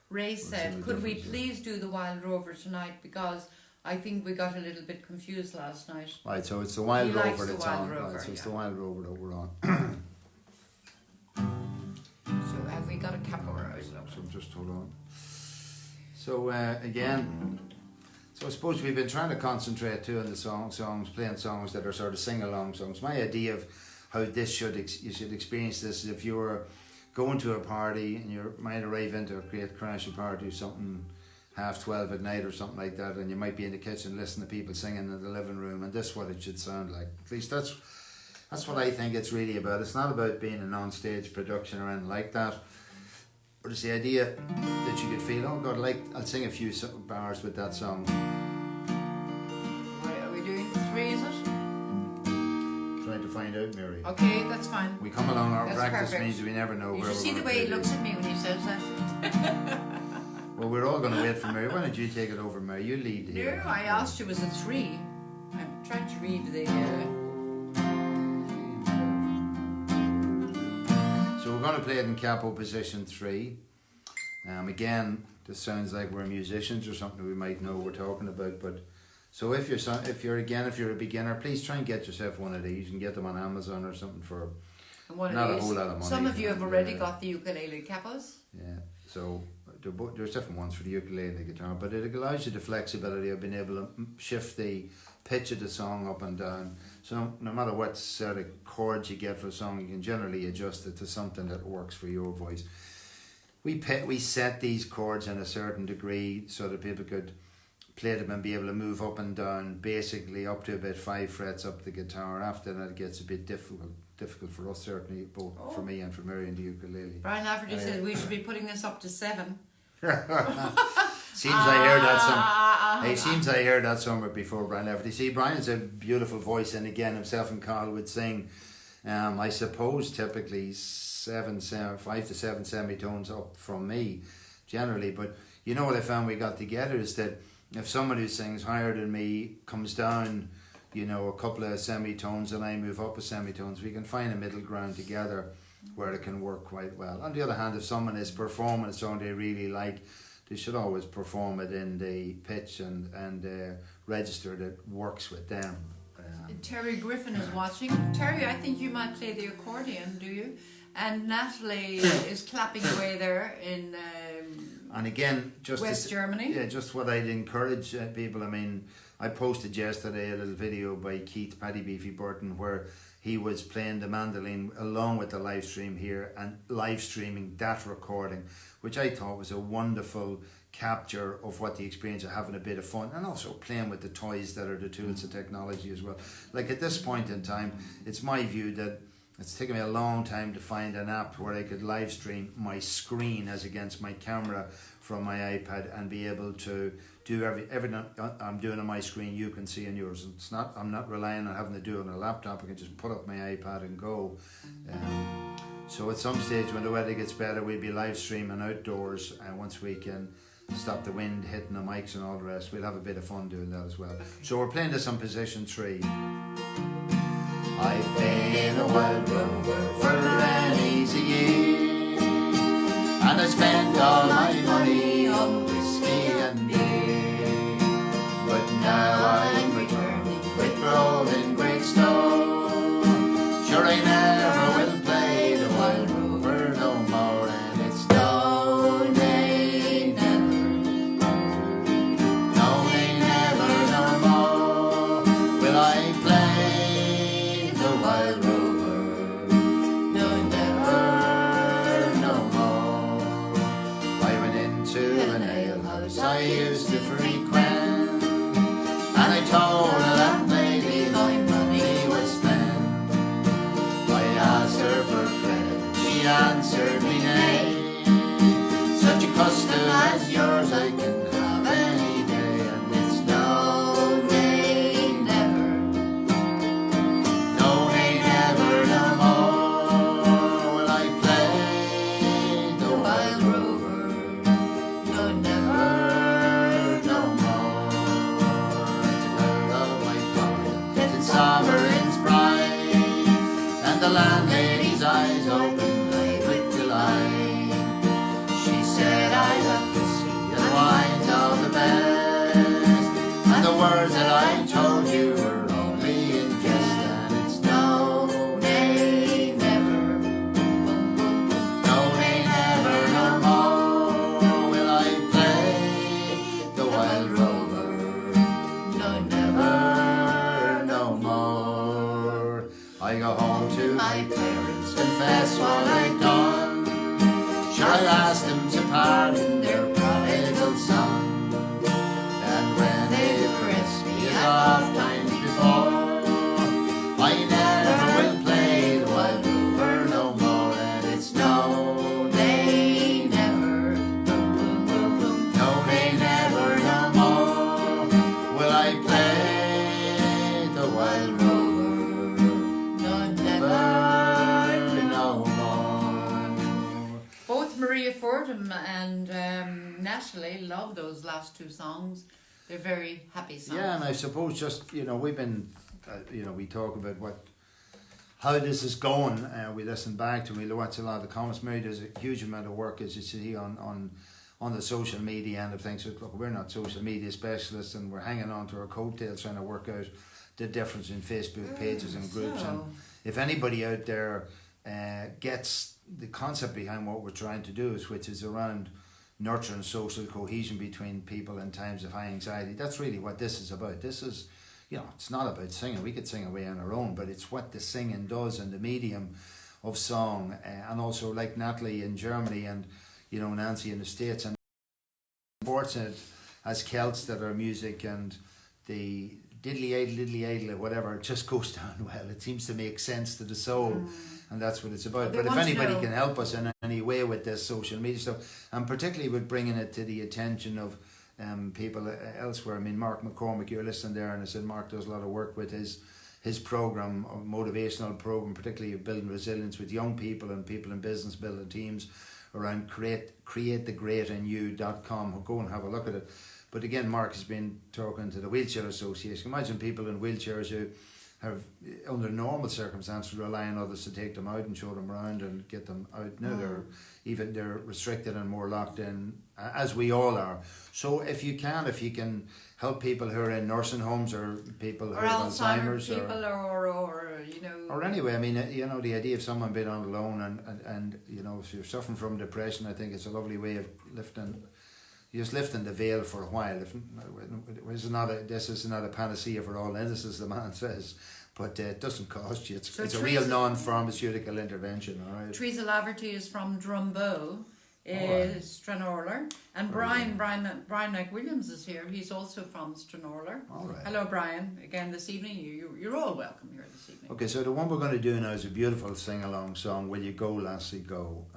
Ray said, could we please do the Wild Rover tonight, because I think we got a little bit confused last night. Right, so it's the Wild Rover the that's Wild on. Rover, Right, so it's yeah. the Wild Rover that we're on. So have we got a capoeira? So just hold on. So again, so I suppose we've been trying to concentrate too on the songs, playing songs that are sort of sing-along songs. My idea of how this you should experience this is if you were going to a party and you might arrive into a great crashy party or something, 12 at night or something like that, and you might be in the kitchen listening to people singing in the living room, and this is what it should sound like. At least that's what I think it's really about. It's not about being an on-stage production or anything like that, but it's the idea that you could feel, oh God, like I'll sing a few bars with that song. Are we doing 3, is it? Trying to find out, Mary. Okay, that's fine. We come along, our That's practice perfect. means we never know You where should we're see the gonna way he play. looks at me when he says that. Well, we're all going to wait for Mary. Why don't you take it over, Mary? You lead here. No, I asked you was it 3. I'm trying to read the... So we're going to play it in capo position 3. Again, this sounds like we're musicians or something we might know we're talking about. But so if you're a beginner, please try and get yourself one of these. You can get them on Amazon or something for One not of a these. whole lot of money. Some of you have already got the ukulele capos. Yeah. So there's different ones for the ukulele and the guitar, but it allows you the flexibility of being able to shift the pitch of the song up and down. So no matter what sort of chords you get for a song, you can generally adjust it to something that works for your voice. We set these chords in a certain degree so that people could play them and be able to move up and down, basically up to about 5 frets up the guitar. After that, it gets a bit difficult for us, certainly, both for me and for Mary and the ukulele. Brian Lafferty says we should be putting this up to 7. Seems I heard that some. It seems I heard that somewhere before, Brian Lafferty. See, Brian's a beautiful voice, and again, himself and Carl would sing. I suppose typically 5 to 7 semitones up from me, generally. But you know what I found we got together is that if someone who sings higher than me comes down, you know, a couple of semitones, and I move up a semitones, we can find a middle ground together where it can work quite well. On the other hand, if someone is performing a song they really like, they should always perform it in the pitch and register that works with them. Terry Griffin is watching. Terry, I think you might play the accordion, do you? And Natalie is clapping away there in and again, just Germany. Yeah, just what I'd encourage people. I mean, I posted yesterday a little video by Keith Paddy Beefy Burton where he was playing the mandolin along with the live stream here and live streaming that recording, which I thought was a wonderful capture of what the experience of having a bit of fun and also playing with the toys that are the tools of technology as well. Like at this point in time, it's my view that it's taken me a long time to find an app where I could live stream my screen as against my camera from my iPad and be able to do everything I'm doing on my screen you can see on yours. I'm not relying on having to do it on a laptop. I can just put up my iPad and go. So at some stage when the weather gets better, we'll be live streaming outdoors, and once we can stop the wind hitting the mics and all the rest, we'll have a bit of fun doing that as well. So we're playing this on position 3. I've been a wild rover for an easy year, and I spent all my money on whiskey and beer. But now I'm returning with rolling great stone. Sure I never will play the wild rover no more, and it's no, nay, never. No, nay, never no more will I play the wild rover. No, never no more. I went into an alehouse I used to frequent, and I told a landlady my money was spent. I asked her for credit, she answered me nay. Such a custom as yours I can have any day, and it's no, nay, never. No, nay, never no more will I play the wild rover. No, never no more. I took her of my pocket in sovereigns bright, and the landlady's eyes opened wide with delight. She said, I love whiskey and wine's all the best, and the words that I told you were only in jest, and it's no, nay, never. No, nay, never no more will I play the wild rover. No, never no more. I go home to my parents, confess what I've done. Sure, I'll ask them to pardon their prodigal son. Ford and Natalie love those last two songs. They're very happy songs. Yeah, and I suppose just, we've been, we talk about how this is going. We listen back to, we watch a lot of the comments. Mary does a huge amount of work, as you see, on the social media end of things. Look, we're not social media specialists, and we're hanging on to our coattails trying to work out the difference in Facebook pages and groups. And if anybody out there gets the concept behind what we're trying to do, which is around nurturing social cohesion between people in times of high anxiety, that's really what this is about. This is, it's not about singing. We could sing away on our own, but it's what the singing does and the medium of song, and also like Natalie in Germany and Nancy in the States, and fortunate as Celts that our music and the diddly idle whatever, it just goes down well. It seems to make sense to the soul, and that's what it's about. But if anybody can help us in any way with this social media stuff, and particularly with bringing it to the attention of people elsewhere. I mean, Mark McCormick, you're listening there, and I said Mark does a lot of work with his program, motivational program, particularly building resilience with young people and people in business, building teams around createthegreatinyou.com. Go and have a look at it. But again, Mark has been talking to the Wheelchair Association. Imagine people in wheelchairs who have, under normal circumstances, rely on others to take them out and show them around and get them out. Now they're restricted and more locked in, as we all are. So if you can help people who are in nursing homes, or people who have Alzheimer's, people, or anyway, I mean, the idea of someone being on alone and if you're suffering from depression, I think it's a lovely way of lifting the veil for a while. This is not a panacea for all illnesses, the man says, but it doesn't cost you. It's a real non-pharmaceutical intervention. All right. Teresa Laverty is from Drumbo, Stranorlar, and Brian McWilliams is here. He's also from Stranorlar. All right. Hello, Brian. Again this evening. You're all welcome here this evening. Okay, so the one we're going to do now is a beautiful sing-along song. Will You Go Lassie Go?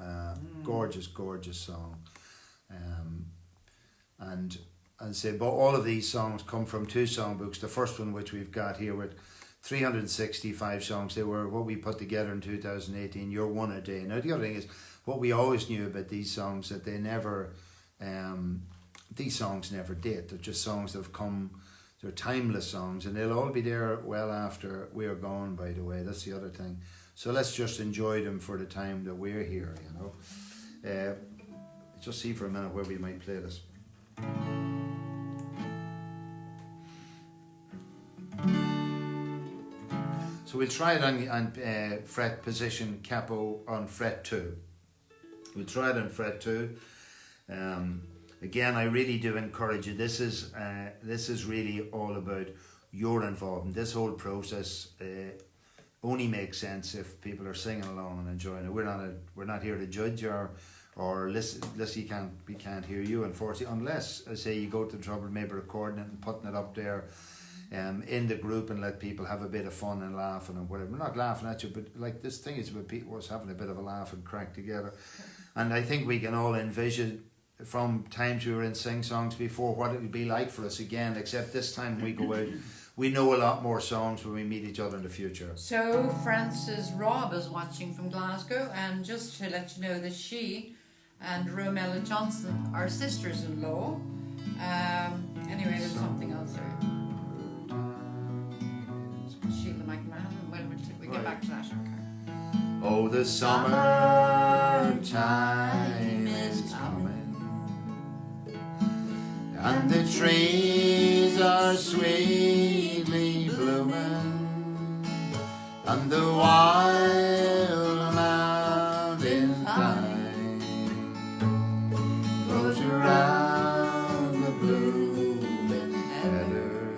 Gorgeous song. And say, but all of these songs come from two songbooks. The first one, which we've got here with 365 songs, they were what we put together in 2018. You're One a Day. Now the other thing is, what we always knew about these songs, that they never, these songs never date. They're just songs that have come. They're timeless songs, and they'll all be there well after we're gone. By the way, that's the other thing. So let's just enjoy them for the time that we're here. Just see for a minute where we might play this. So we'll try it on fret position capo on fret 2. We'll try it on fret 2. Again, I really do encourage you. This is really all about your involvement. This whole process only makes sense if people are singing along and enjoying it. We're not here to judge or listen. We can't hear you, unfortunately, unless, I say, you go to the trouble maybe recording it and putting it up there in the group and let people have a bit of fun and laughing and whatever. We're not laughing at you, but like this thing is about people was having a bit of a laugh and crack together. And I think we can all envision from times we were in SingSongs before what it would be like for us again, except this time we go out, we know a lot more songs when we meet each other in the future. So Frances Robb is watching from Glasgow, and just to let you know that she and Romella Johnson are sisters-in-law. Anyway, there's something else there. Sheila McMahon. Well, we'll get back to that. Oh, the summertime is coming, and the trees are sweetly blooming, and the wild mountain thyme grows around the blooming heather.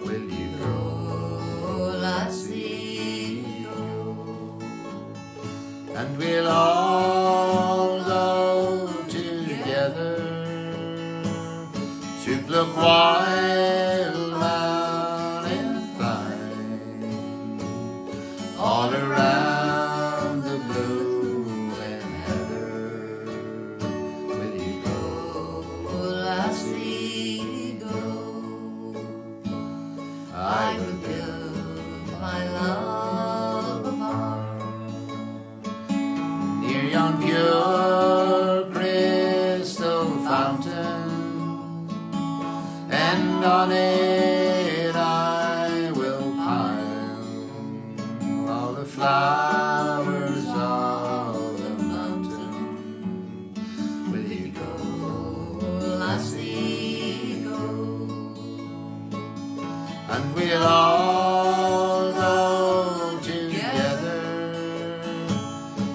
Will you go, lassie, go? And we'll all go together to pluck wild mountain thyme all around the blooming heather. Will you go, lassie, go? I will build my love a barn near yon pure and on it I will pile all the flowers of the mountain. Will you go, lassie, go? And we'll all go together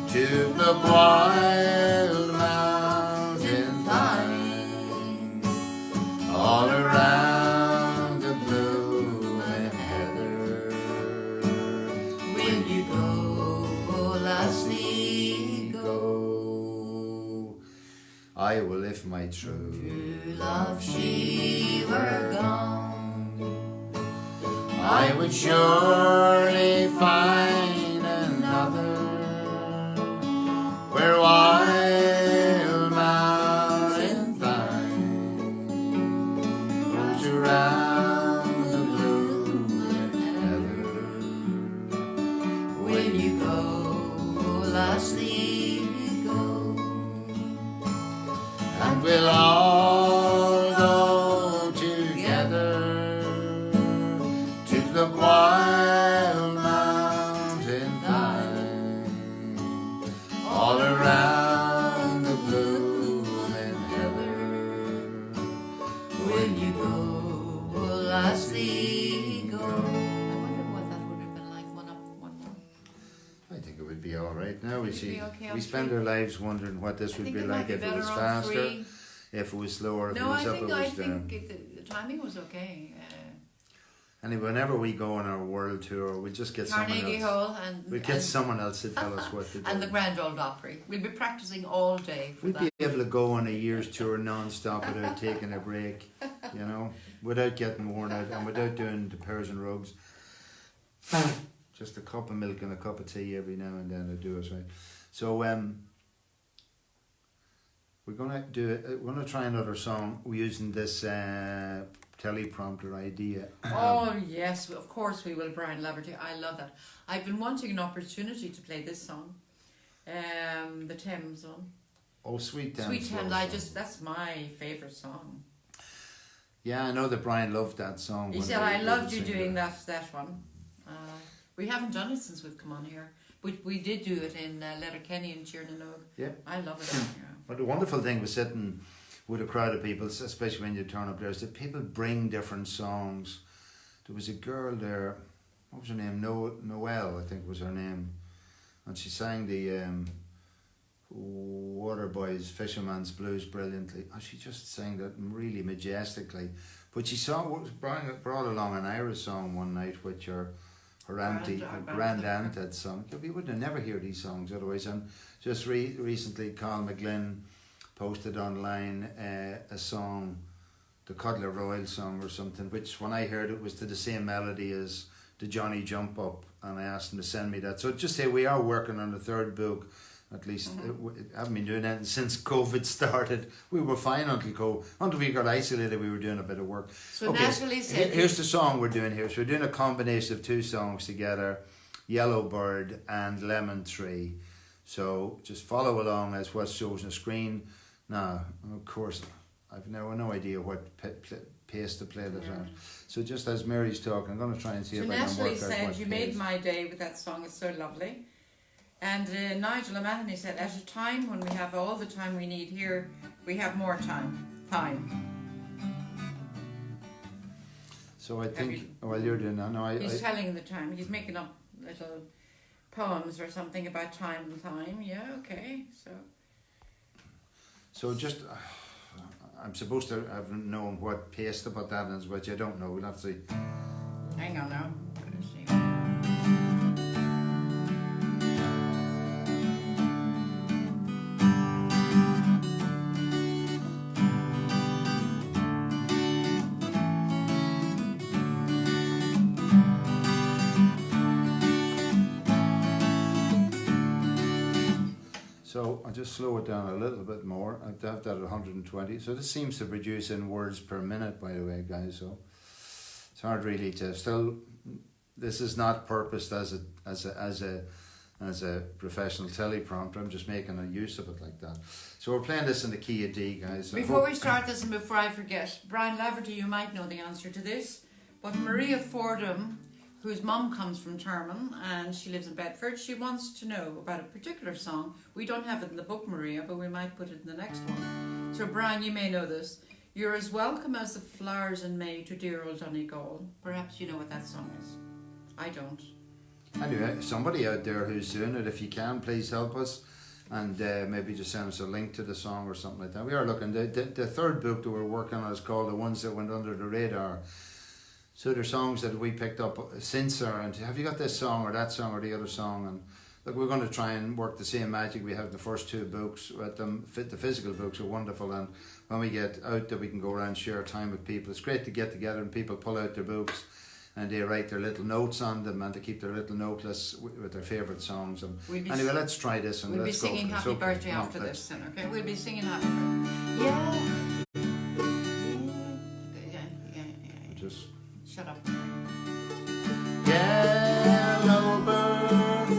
to the wild mountain Thyme, all around the blooming heather. Will you go, lassie, go? I will, if my true love she were gone, I would surely find another where wild mountain Thyme goes around the blooming heather. Will you go, lassie, go? And we'll all go together to the wild mountain Thyme, all around the blooming heather. Will you go, lassie, go? I wonder what that would have been like one more. I think it would be all right now. We Would it see be okay on we spend three? our lives wondering what this I would think be it might like be if it better was on faster, three. if it was slower, if it No, was I up, think it was down. the timing was okay. Anyway, whenever we go on our world tour, we just get Carnegie someone else. Hall and We get someone else to tell us what to do. and the Grand Old Opry. We'll be practicing all day for We'd that. be able to go on a year's tour non-stop without taking a break, you know, without getting worn out and without doing the pears and rugs. Just a cup of milk and a cup of tea every now and then would do us right. So we're gonna do it. We're gonna try another song using this teleprompter idea. Oh yes, of course we will, Brian Laverty. I love that. I've been wanting an opportunity to play this song, the Thames one. Oh, Sweet Thames. Sweet Thames. Love. That's my favourite song. Yeah, I know that Brian loved that song. He when said, we- "I we loved would you sing doing that. that one." We haven't done it since we've come on here. We did do it in Letterkenny and Tiernanog. Yeah. I love it. Yeah. But the wonderful thing with sitting with a crowd of people, especially when you turn up there, is that people bring different songs. There was a girl there, what was her name? Noelle, I think was her name. And she sang the Waterboys Fisherman's Blues brilliantly. Oh, she just sang that really majestically. But she brought along an Irish song one night, which her auntie, her grand aunt had sung. We would never hear these songs otherwise. And just recently, Carl McGlynn posted online a song, the Cutler Royal song or something, which when I heard it was to the same melody as the Johnny Jump Up, and I asked him to send me that. So just say we are working on the third book. At least haven't been doing anything since COVID started. We were fine until we got isolated. We were doing a bit of work. So naturally, here's the song we're doing here. So we're doing a combination of two songs together, Yellow Bird and Lemon Tree. So just follow along as what's shown on the screen. Now, of course, I've no idea what pace to play this on. So just as Mary's talking, I'm going to try and see so if I can naturally work out said, what you pace. made my day with that song. It's so lovely. And Nigel O'Mahony said, at a time when we have all the time we need here, we have more time. So I think, while you're doing that, no, He's telling the time. He's making up little poems or something about time and time. Yeah, okay. So just, I'm supposed to have known what pace to put that in, but I don't know. We'll have to see. Hang on now. Let's see. So I'll just slow it down a little bit more. I've that at 120. So this seems to produce in words per minute, by the way, guys. So it's hard really to still. This is not purposed as a as a professional teleprompter. I'm just making a use of it like that. So we're playing this in the key of D, guys. Before we start this and before I forget, Brian Laverty, you might know the answer to this, but Maria Fordham, whose mum comes from Termon and she lives in Bedford, she wants to know about a particular song. We don't have it in the book, Maria, but we might put it in the next one. So Brian, you may know this. You're as welcome as the flowers in May to dear old Donegal. Perhaps you know what that song is. I don't. Anyway, somebody out there who's doing it, if you can, please help us. And maybe just send us a link to the song or something like that. We are looking. The third book that we're working on is called The Ones That Went Under the Radar. So they're songs that we picked up since and have you got this song or that song or the other song? And look, we're going to try and work the same magic we have in the first two books. With them, the physical books are wonderful, and when we get out that we can go around and share time with people. It's great to get together and people pull out their books and they write their little notes on them and they keep their little note lists with their favourite songs. And anyway, let's try this and we'll let's be singing go. Happy Birthday after this then, okay? We'll be singing Happy Birthday. Yeah. Just shut up. Yellow bird,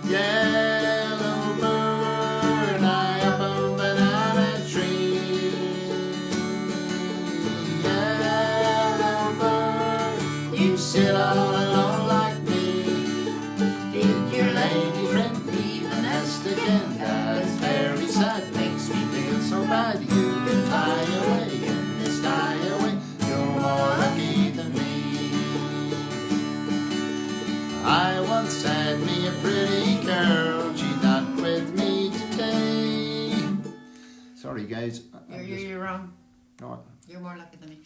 yellow bird, high up on banana tree. Yellow bird, you sit all alone like me. Did your lady friend leave the nest again? That is very sad, makes me feel so bad. You can fly away in the sky away. You're more lucky than me. I once had me a pretty girl, she's not with me today. Sorry guys. You're wrong. No, You're more lucky than me.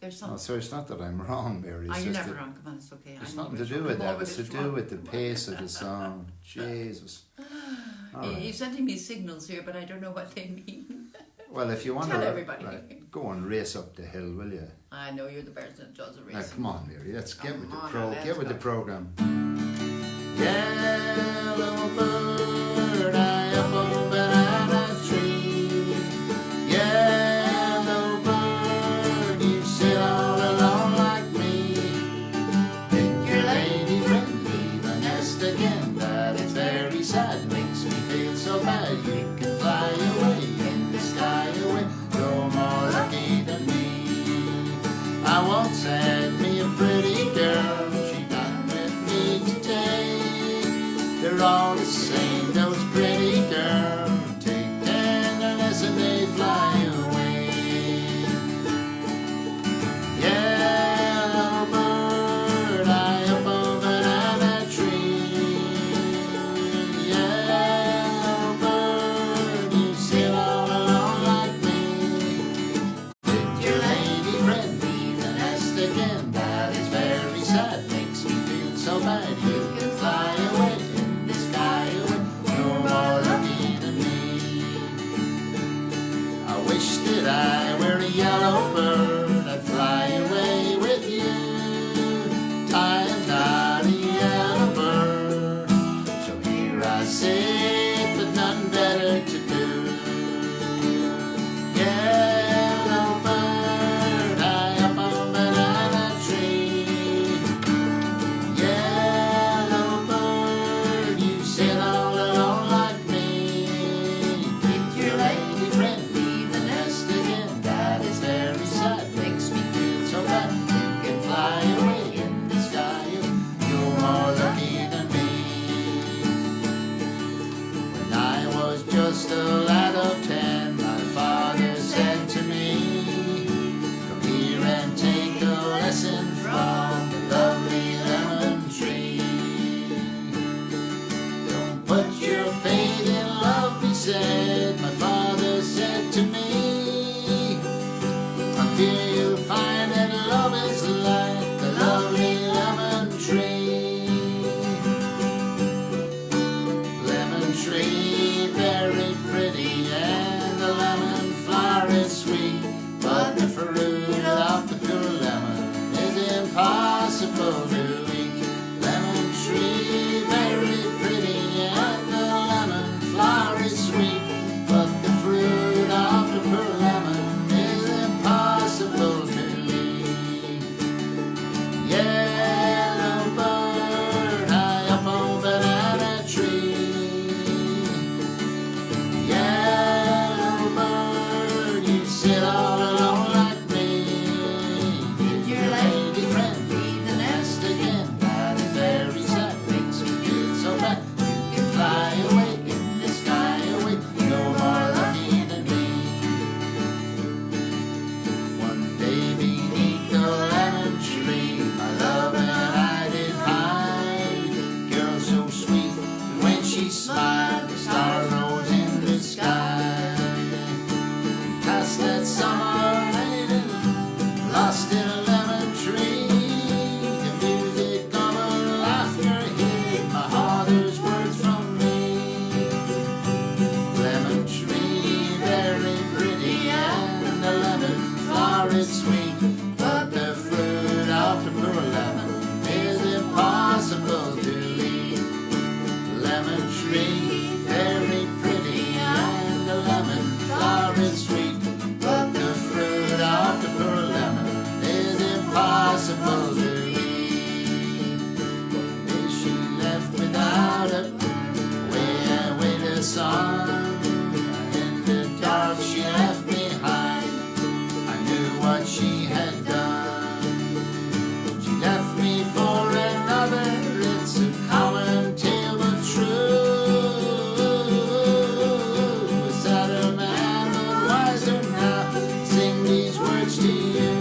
There's something. no, so it's not that I'm wrong, Mary. It's You're just never that wrong. Come on, it's okay. it's nothing to do with that. It's to do with the pace of the song. Jesus. All right. You're sending me signals here, but I don't know what they mean. Well, if you want Tell to everybody. Right, go and race up the hill, will you? I know you're the person that does the Now, racing. come on, Mary. Let's get with Come the on, let's get with go. the program. Yellow bird, high up on banana tree. Yellow bird, you sit all alone like me. Did your lady friend leave the nest again? That is very sad, makes me feel so bad. You can fly away in the sky away. You're more lucky than me. I once had me a pretty girl, she not with me today. They're all the same, those pretty girls. Take tenderness and they fly away. Yellow bird, high up on banana tree. Yellow bird, you sit all alone like me. Did your lady friend leave the nest again? That is very sad, makes me feel so bad. You can fly away in the sky away. You're more lucky than me. I wish that I were a yellow bird. I'd fly away with you. I am not a yellow bird, so here I sit with none better to do. Yellow bird, high up on banana tree. Yellow bird, you sit all alone like me. Did your lady friend leave the nest again? That is very sad, makes me feel so bad. You can fly away in the sky, you're more lucky than me. When I was just a lad of 10, my father said to me, come here and take a lesson from the lovely lemon tree. Don't put your faith in love, he said, my father said to me, until you'll find that love is like the lovely lemon tree. Lemon tree, very pretty, and the lemon flower is sweet, but the fruit of the pure lemon is impossible to eat. Lemon tree, very pretty, and the lemon flower is sweet, is sweet, but the fruit of the poor lemon is impossible to eat. Lemon tree, very pretty, and the lemon flower is sweet, but the fruit of the poor lemon is impossible to eat. One day she left without a way to sun. In the dark she left behind. I knew what she had done. She left me for another. It's a common tale but true. Was that a man or wiser now? Sing these words to you.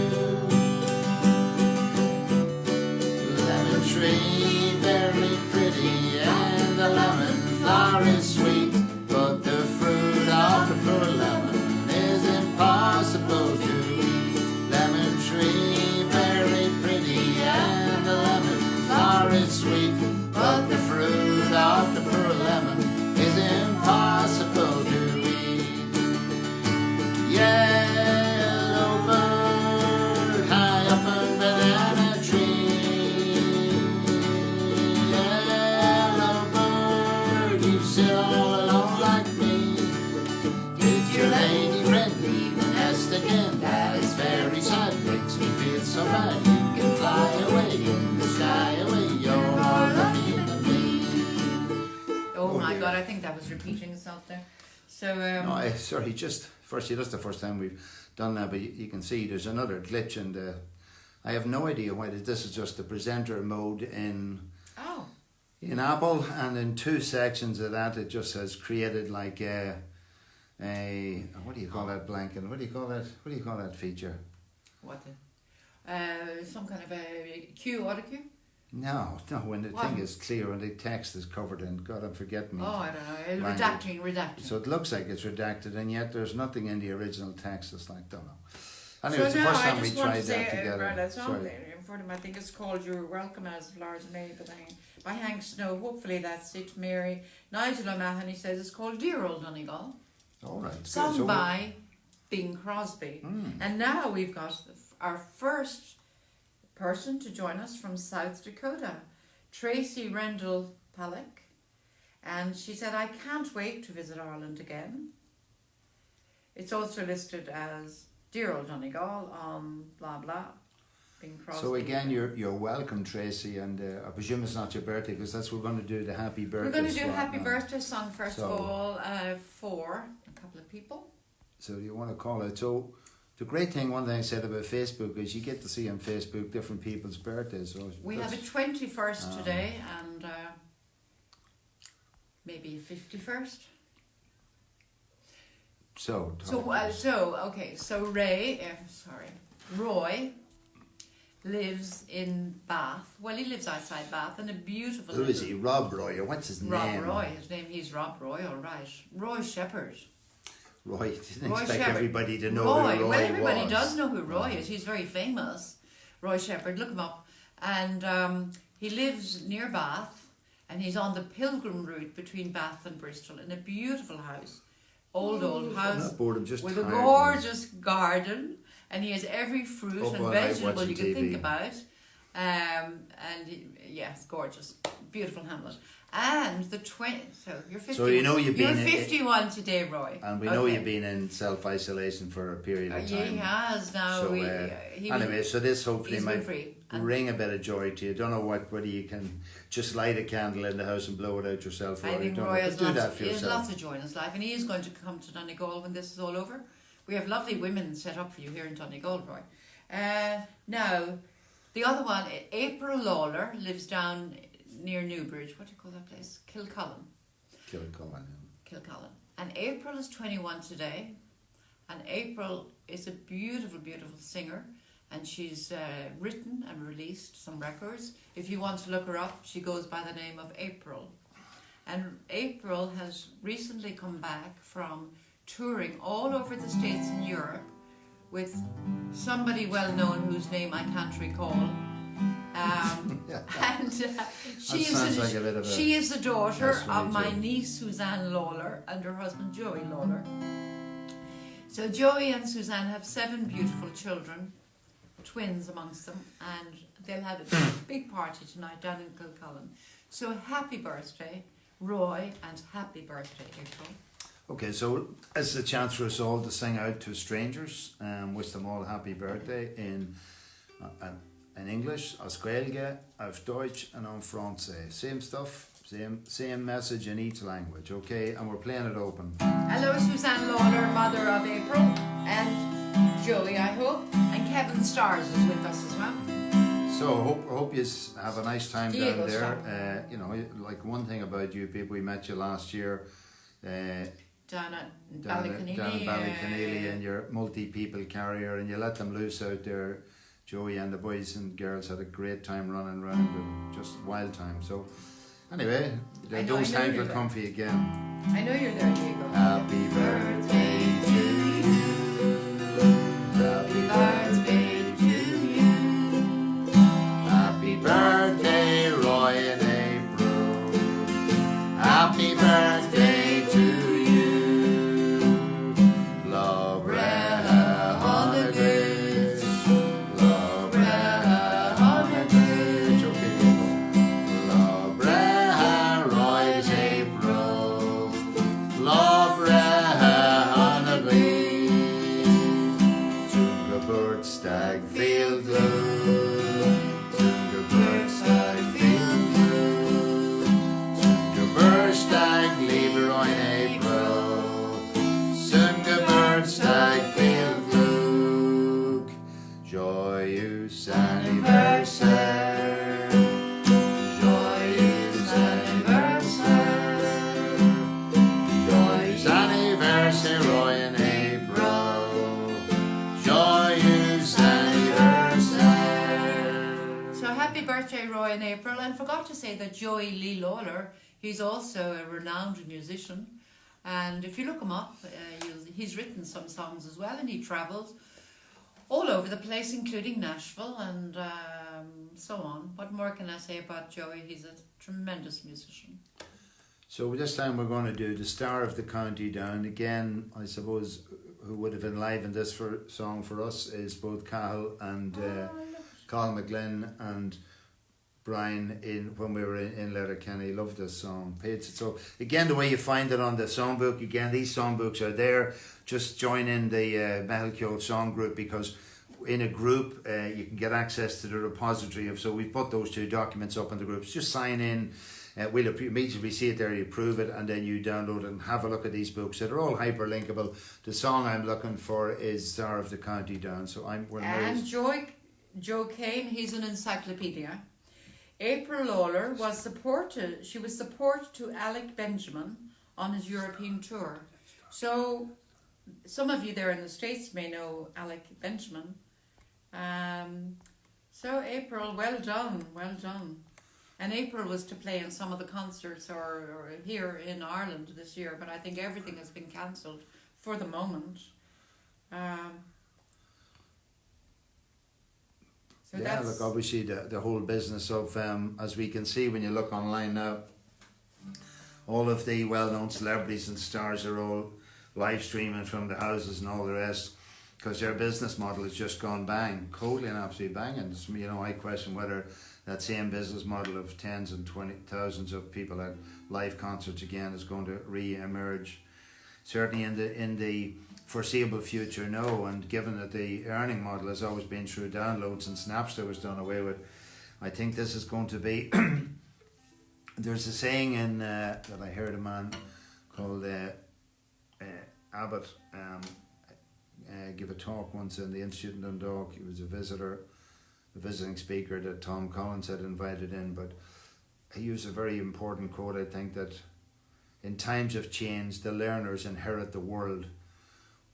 Lemon tree, very pretty, and the lemon flower is sweet, but the fruit of the poor lemon is impossible to eat. Lemon tree, very pretty, and the lemon flower is sweet, but the fruit of the poor lemon is impossible to eat. Yellow bird, high up a banana tree. Yellow bird, you sit all alone like me. Did your lady friend leave the nest again? That is very sad, makes me feel so bad. You can fly away in the sky away, you're more lucky than me. Oh my dear. God, I think that was repeating itself there. So, No, sorry, just firstly, that's the first time we've done that, but you can see there's another glitch in the. I have no idea why this is just the presenter mode in Apple, and in two sections of that it just has created like a what do you call that blanket? What do you call that? What do you call that feature? what the? Some kind of a cue, auto cue? No, when the What? thing is clear and the text is covered in, God, I'm forgetting me. Oh, I don't know. Language. Redacting. So it looks like it's redacted, and yet there's nothing in the original text. It's like, don't know. Anyway, it's the first time we tried that together. That's on Sorry. there in front of him. I think it's called You're Welcome as Flowers May by Hank Snow. Hopefully that's it, Mary. Nigel O'Mahony says it's called Dear Old Donegal. All right. Sung So by Bing Crosby. And now we've got our first person to join us from South Dakota, Tracy Rendell Palek. And she said, I can't wait to visit Ireland again. It's also listed as Dear Old Donegal on blah blah. Bing Crosby. So again, you're welcome, Tracy, and I presume it's not your birthday, because that's we're going to do the happy birthday. We're going to do swap happy now. birthday song first of all for a couple of people. So do you want to call it? So the great thing, one thing I said about Facebook is you get to see on Facebook different people's birthdays. So We have a 21st today and maybe a 51st. So Roy lives in Bath. Well, he lives outside Bath in a beautiful. who is he? Rob Roy, or what's his name? Rob Roy. He's Rob Roy. All right. Roy Shepherd. Roy. Didn't Roy expect Shepherd. everybody to know Roy. who Roy Well, everybody was. does know who Roy is. He's very famous. Roy Shepherd. Look him up. And he lives near Bath, and he's on the pilgrim route between Bath and Bristol in a beautiful house. Old I'm house not bored, I'm just with a tired. gorgeous garden, and he has every fruit Oh, and boy, I like vegetable you watching can think TV. about. Yes, gorgeous, beautiful hamlet. And the so you're 50. So you know you've been You're in- 51 today, Roy. And we know Okay. you've been in self-isolation for a period of time. He has now. So, anyway, so this hopefully he's been might free. And bring a bit of joy to you. Don't know whether you can just light a candle in the house and blow it out yourself. I think don't Roy know, has but do lots, that for he has yourself. lots of joy in his life, and he is going to come to Donegal when this is all over. We have lovely women set up for you here in Donegal, Roy. Now, the other one, April Lawler, lives down near Newbridge. What do you call that place? Kilcullen. Kilcullen. And April is 21 today. And April is a beautiful, beautiful singer. And she's written and released some records. If you want to look her up, she goes by the name of April. And April has recently come back from touring all over the States and Europe with somebody well known whose name I can't recall. And she is the daughter of my niece Suzanne Lawler and her husband Joey Lawler. So Joey and Suzanne have 7 beautiful children, twins amongst them, and they'll have a big party tonight down in Kilcullen. So happy birthday, Roy, and happy birthday, April. Okay, so it's a chance for us all to sing out to strangers, wish them all happy birthday in English, as Gaeilge, auf Deutsch and en Francais. Same stuff, same message in each language, okay? And we're playing it open. Hello, Suzanne Lawler, mother of April, and Joey, I hope, and Kevin Stars is with us as well. So hope you have a nice time Diego down there. You know, like one thing about you people, we met you last year. Down at Ballyconneely, and your multi-people carrier, and you let them loose out there. Joey and the boys and girls had a great time running around, and just wild time. So anyway, those times will come for you again. I know you're there, Diego. Happy birthday to you. Happy birthday to you. Happy birthday, Roy and April. Happy birthday to you. Roy in April, and forgot to say that Joey Lee Lawler, he's also a renowned musician, and if you look him up, he's written some songs as well, and he travels all over the place, including Nashville and so on. What more can I say about Joey? He's a tremendous musician. So this time we're going to do the Star of the County Down. Again, I suppose who would have enlivened this song for us is both Cahill and Carl McGlynn and Brian when we were in Letterkenny. Loved this song. So again, the way you find it on the songbook, again, these songbooks are there. Just join in the Meitheal Ceol song group, because in a group you can get access to the repository of. So we've put those two documents up in the groups. Just sign in. We'll immediately see it there, you approve it, and then you download it and have a look at these books. So they're all hyperlinkable. The song I'm looking for is Star of the County Down. So Joe Kane, he's an encyclopedia. April Lawler was support to Alec Benjamin on his European tour. So some of you there in the States may know Alec Benjamin. So April, well done. And April was to play in some of the concerts or here in Ireland this year, but I think everything has been cancelled for the moment. So yeah, look, obviously the whole business of, as we can see when you look online now, all of the well-known celebrities and stars are all live streaming from the houses and all the rest, because their business model has just gone bang, totally and absolutely banging. You know, I question whether that same business model of tens and thousands of people at live concerts again is going to re-emerge. Certainly in the foreseeable future, no. And given that the earning model has always been through downloads and Napster was done away with, I think this is going to be. There's a saying that I heard a man called Abbott give a talk once in the Institute in Dundalk. He was a visiting speaker that Tom Collins had invited in, but he used a very important quote, I think, that in times of change, the learners inherit the world,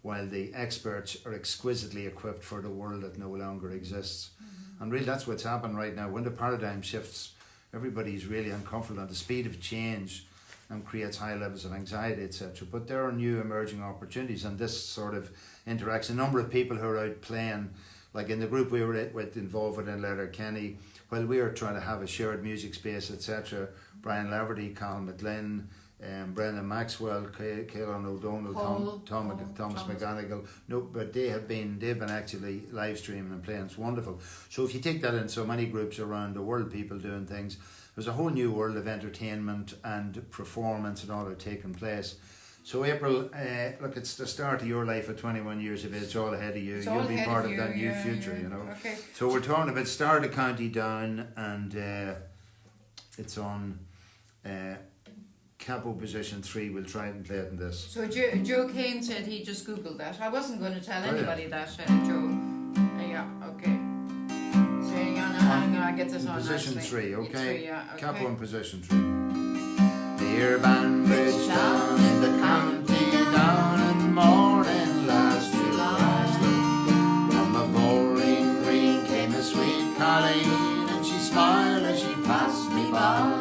while the experts are exquisitely equipped for the world that no longer exists. Mm-hmm. And really that's what's happened right now. When the paradigm shifts, everybody's really uncomfortable, and the speed of change creates high levels of anxiety, etc. But there are new emerging opportunities, and this sort of interacts. A number of people who are out playing, like in the group we were involved with in Letterkenny, while we were trying to have a shared music space, etc. Brian Laverty, Colin McGlynn, Brendan Maxwell, Caelan O'Donnell, Thomas McGonigal. No, but they've been actually live streaming and playing. It's wonderful. So if you take that in, so many groups around the world, people doing things, there's a whole new world of entertainment and performance and all that taking place. So April, look, it's the start of your life at 21 years of age. It's all ahead of you. You'll be part of that new future, you know. Okay. So we're talking about Start of County Down, and it's on capo position 3. We'll try and play it in this. So Joe Kane said he just Googled that. I wasn't going to tell anybody that, Joe. Yeah, okay. So hang on, I get this on position nicely. 3, okay? 3, yeah, okay. Capo in position 3. Near Banbridge down in the county down in the morning last July. From a boring green came a sweet Colleen, and she smiled as she passed me by.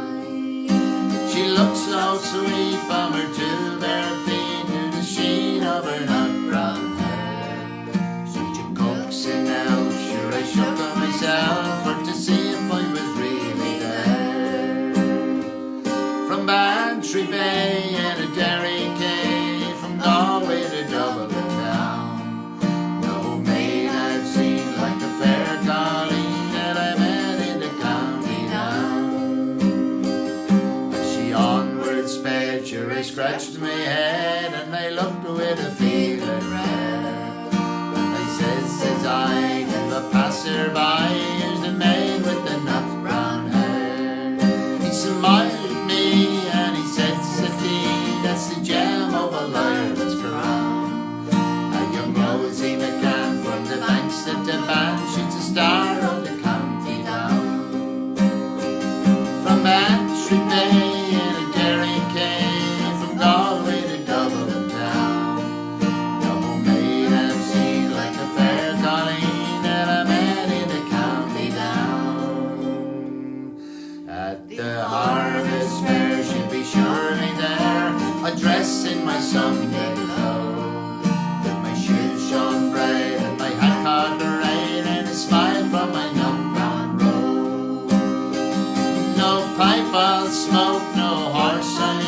She looked so sweet from her two bare feet to the sheen of her nut brown hair. Such a coaxing now, sure I shook on myself for to see if I was really there. From Bantry Bay and a Derry Cay, from Galway to Dublin town, no maid I've seen like the fair Colleen that I met in the county down. As she onward sped, sure I scratched my head and I looked with a feeling red. And I says I to the passer-by, here's the maid with the nut brown hair. He smiled at me and he said, City, that's the gem of a liar's crown. A young Rosie McCann from the banks of the Banch, it's a star of the county down. From Bantry Bay and a Derry Cay, from Galway to Dublin town, no maid I've seen like the fair Colleen that I met in the county down. At the harvest fair she'll be surely there, a dress in my Sunday clothes, with my shoes shone bright and my hat caught the rain, and a smile from my young brown robe. No pipe I'll smoke, no horse I'll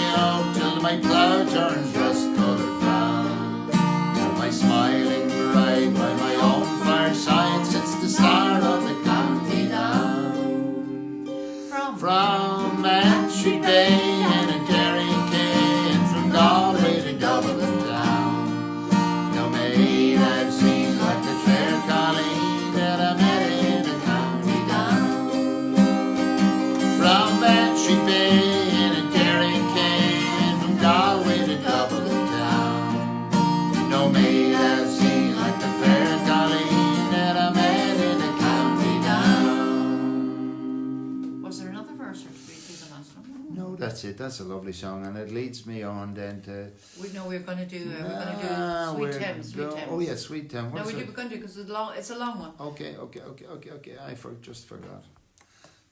yoke, till my plough turns rust-coloured brown. Till my smiling bride by my own fireside sits the star of the county down. From Bantry Bay and a Derry Cay, and from Galway to Dublin town, no maid I've seen like the fair Colleen that I met in the county down. From Bantry Bay and a Derry Cay, and from Galway to Dublin town, no maid I've seen like the fair Colleen that I met in the county down. Was there another verse or should we do the last one? No, that's it. That's a lovely song, and it leads me on then to. We know we're going to do. We're going to do we're Sweet Thames. Sweet Thames. Oh yeah, Sweet Thames. No, What's we're it? going to do because it's a long one. Okay. I just forgot.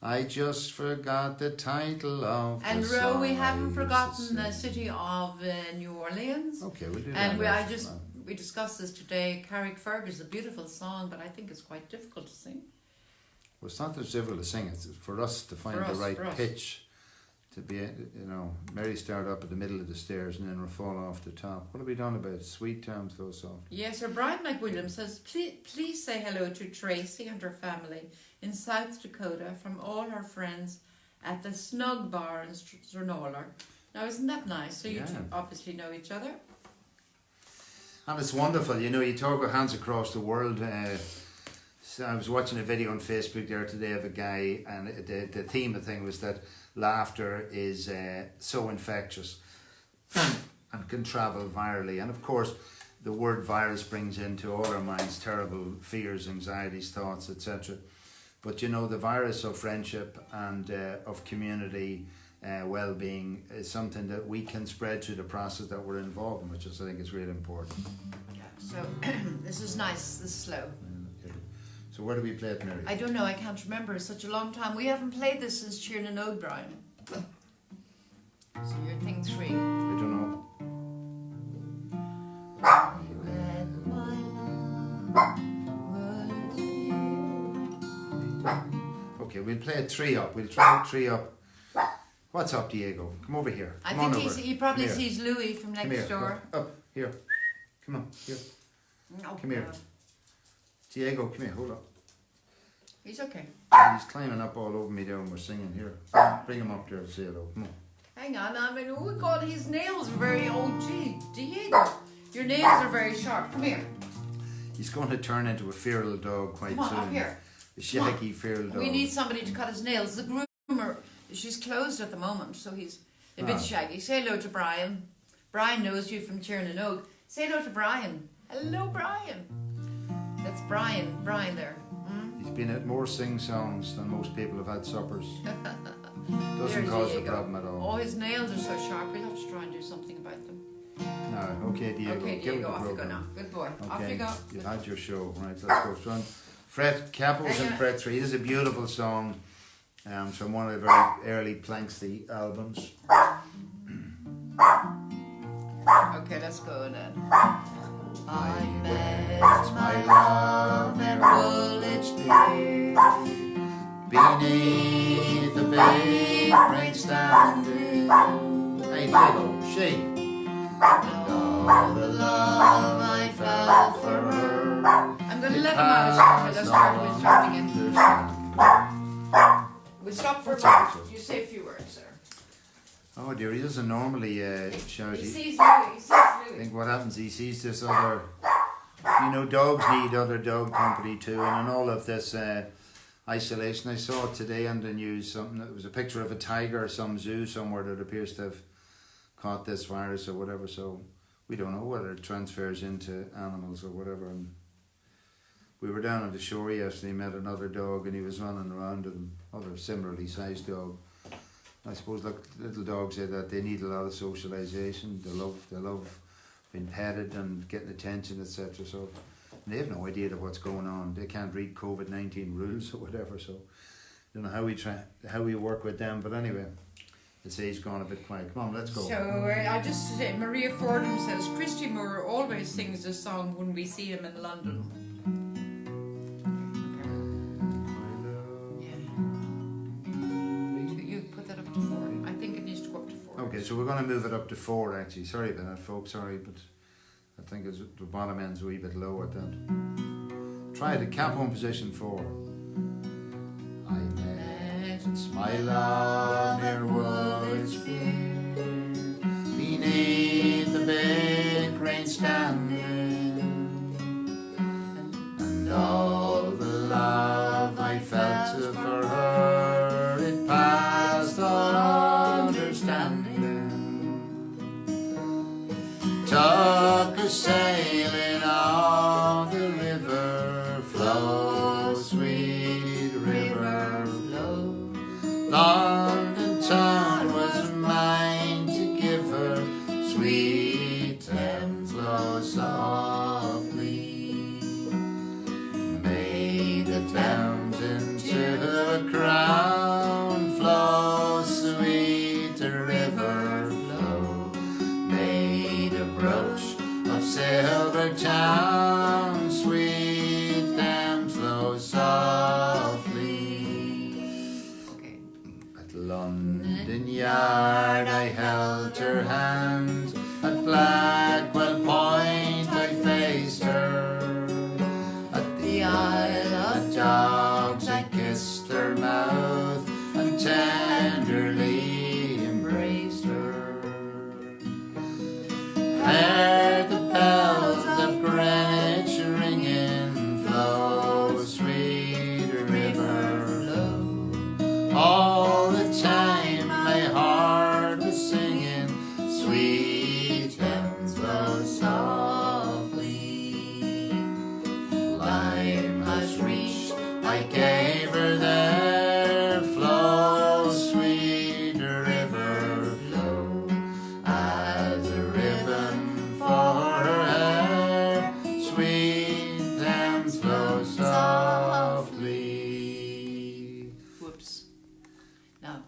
I just forgot the title of And the Ro, song we I haven't used to forgotten the sing. city of New Orleans. Okay, we'll do that. And next. we discussed this today. Carrickfergus is a beautiful song, but I think it's quite difficult to sing. Well, it's not that difficult to sing. It's for us to find For the us, right for us. pitch. To be, Mary start up at the middle of the stairs and then we'll fall off the top. What have we done about it? Sweet Thames, so soft. Yes, Sir Brian McWilliams says, please say hello to Tracy and her family in South Dakota from all her friends at the Snug Bar in Stronauler. Now, isn't that nice? So you Yeah. two obviously know each other. And it's wonderful, you talk about hands across the world. So I was watching a video on Facebook there today of a guy, and the theme of the thing was that laughter is so infectious and can travel virally. And of course, the word virus brings into all our minds terrible fears, anxieties, thoughts, etc. But the virus of friendship and of community well-being is something that we can spread through the process that we're involved in, which I think is really important. Yeah. So this is nice, this is slow. So where do we play it, Mary? I don't know, I can't remember. It's such a long time. We haven't played this since Tiernan O'Brien. So you're thing 3. I don't know. Okay, we'll play it 3 up. We'll try it 3 up. What's up, Diego? Come over here. I Come think on over. he probably Come here. sees Louis from Come next here. door. Up here. Come on here. Oh, Come here. God. Diego, come here. Hold up. He's okay. He's climbing up all over me there when we're singing here. Bring him up there to say hello. Come on. Hang on, I mean, oh God, his nails are very, oh gee, Diego, your nails are very sharp. Come here. He's going to turn into a feral dog quite Come on, soon. up here. A shaggy feral dog. We need somebody to cut his nails. The groomer, she's closed at the moment, so he's a bit shaggy. Say hello to Brian. Brian knows you from Tiernan Oak. Say hello to Brian. Hello, Brian. That's Brian. Brian there. He's been at more sing-songs than most people have had suppers. Doesn't There's cause a Diego. problem at all. Oh, his nails are so sharp. We'll have to try and do something about them. No, okay, Diego. Okay, get with Diego, the off you go program. now. Good boy. Okay, Off you go. you've had your show. Right, let's go. So, fret Capos and Fret 3. This is a beautiful song from one of the very early Planksty albums. Okay, let's go then. I met my love in Woolwich Pier beneath the bay great standing. Hey, Diego, she. And all the love I felt for her. I'm going to let him out until I start again. We'll stop for a moment. You say a few words, sir. Oh dear, he doesn't normally shout. He I sees Louis. He sees Louis. think what happens, he sees this other, you know, dogs need other dog company too, and in all of this isolation, I saw today on the news something, it was a picture of a tiger or some zoo somewhere that appears to have caught this virus or whatever, so we don't know whether it transfers into animals or whatever. And we were down on the shore yesterday, met another dog, and he was running around, and other similarly sized dog. I suppose, like little dogs say that they need a lot of socialisation. They love being petted and getting attention, etc. So they have no idea of what's going on. They can't read COVID-19 rules or whatever. So I don't know how we work with them. But anyway, they say he's gone a bit quiet. Come on, let's go. So I just say, Maria Fordham says, Christy Moore always sings this song when we see him in London. Okay, so we're going to move it up to 4 actually. Sorry about that, folks. Sorry, but I think it's, the bottom end's a wee bit low at that. Try the cap on position 4. I met my love near Woolwich Pier, beneath the big crane standing, and all the love I felt for her, it passed all understanding. Took a sailing on the river, flow, sweet river, flow. London town was mine to give her, sweet Thames flow softly. Made the Thames into a crown, flow, sweet river, flow. Made a brooch of silver town, sweet Thames flow softly. Okay. At London Yard I held her hand, at Blackwell Point I faced her, at the Isle of Dogs I kissed her mouth and tenderly embraced her. Heard the bells of Greenwich ringing, flow, sweet river, flow. All the time my heart was singing, sweet Thames flow softly. Limehouse reached, I gave her there, flow, sweet river, flow. As a ribbon for her hair, sweet Thames flow softly. Whoops. Now.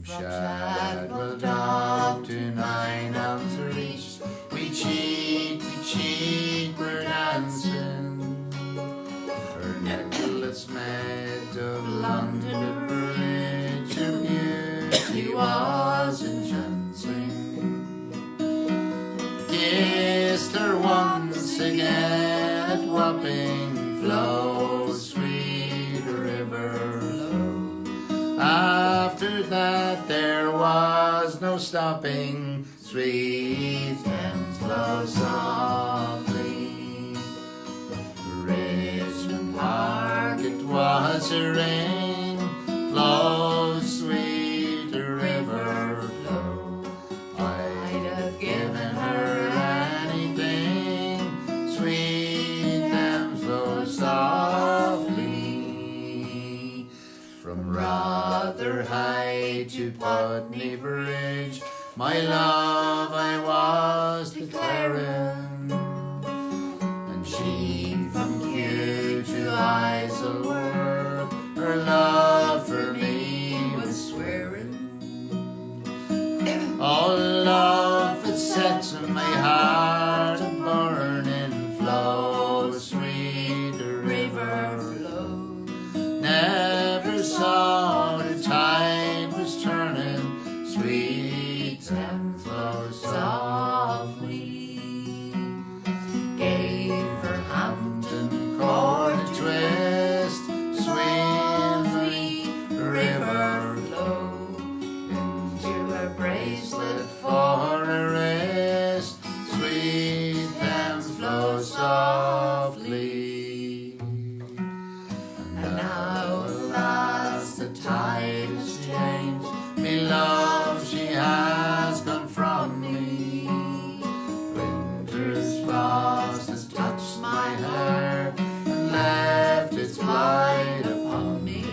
From Shadwell Dock to 9 Elms Reach, we cheek to cheek were dancing. Her necklace made of London Bridge, her beauty was kissed her once again at Wapping Flow, sweet river flow. After that there was no stopping, sweet Thames flow softly. Richmond Park it was a rain, flow, sweet river flow. I'd have given her anything, sweet Thames flow softly. From Rotherhithe to Putney Bridge, my love I was declaring, and she from Kew to Isleworth, her love for me was swearing. Oh, love that sets my heart a burning, flow, sweet river flow. Never saw the tide was turning, sweet Thames flow softly. Gave her Hampton Court a twist, sweet river flow. Into a bracelet for her wrist, sweet Thames flow softly. And now at last the tide has changed, me love she has gone from me. Winter's frost has touched my hair and left its blight upon me.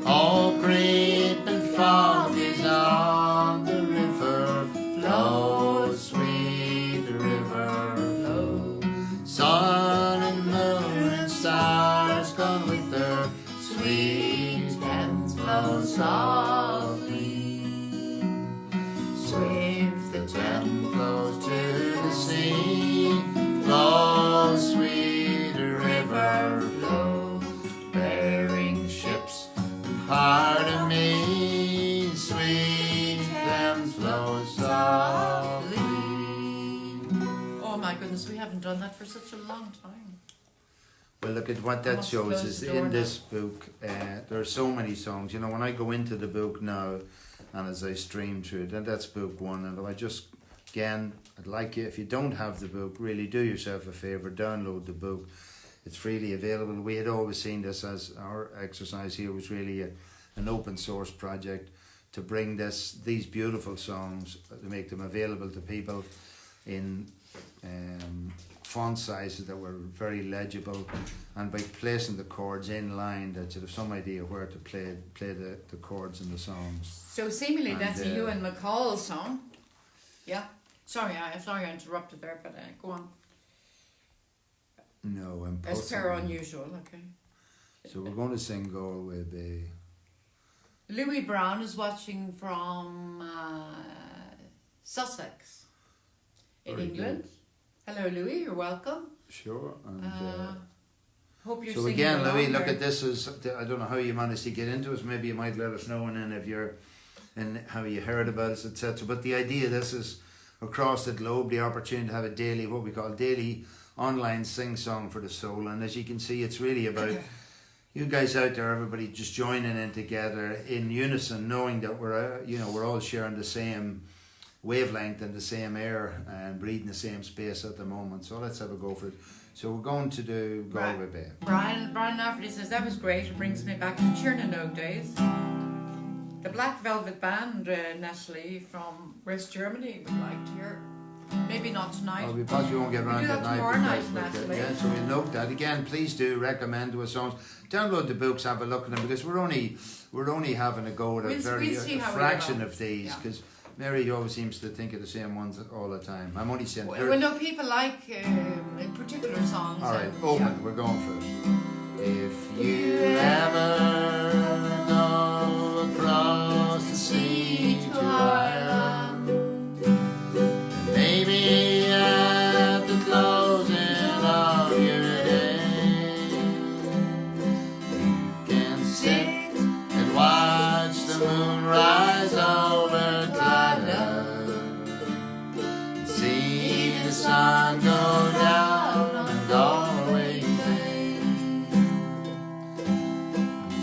All creeping fog is on the river flow, sweet river flow. Sun and moon and stars gone with her, sweet Thames flow softly. Swift the Thames flows to the sea, flow, sweet river flow. Bearing ships and part of me, sweet Thames flow softly. Oh my goodness, we haven't done that for such a long time. Well, look at what that Must shows close is the door in now. this book. There are so many songs. You know, when I go into the book now, and as I stream through it, and that's book one. And I just, again, I'd like you, if you don't have the book, really do yourself a favour, download the book. It's freely available. We had always seen this as our exercise here was really an open source project to bring these beautiful songs, to make them available to people in font sizes that were very legible, and by placing the chords in line that you'd have some idea where to play the chords in the songs. So seemingly And, that's a Ewan McCall song. Yeah. Sorry, I interrupted there, but go on. No, As impossible. per unusual, okay. So we're going to sing Galway Bay. Louis Brown is watching from Sussex in Very England. good. Hello, Louis. You're welcome. Sure. And Hope you're so singing again, along Louis, look there. at this as I don't know how you managed to get into it. Maybe you might let us know, and then if you're and how you heard about us, etc. But the idea, this is across the globe, the opportunity to have a daily, what we call daily online sing-song for the soul. And as you can see, it's really about you guys out there, everybody just joining in together in unison, knowing that we're all sharing the same wavelength and the same air and breathing the same space at the moment. So let's have a go for it. So we're going to do Galway Bay. Brian Lafferty says, that was great. It brings me back to Chernobyl days. The Black Velvet Band, Natalie, from West Germany, would like to hear. Maybe not tonight. We possibly won't get around do to that that tomorrow night. night, Natalie. Yeah, so we'll note that. Again, please do recommend to us songs. Download the books, have a look at them, because we're only having a go at We'll see a how we fraction get on. of these, Yeah. because Mary always seems to think of the same ones all the time. I'm only saying. Well, no, people like in particular songs. All right, and, open. yeah. We're going for it. If you ever go across the sea to Ireland, maybe at the closing of your day, you can sit and watch the moon rise over Clonard, see sun go down on Galway Bay.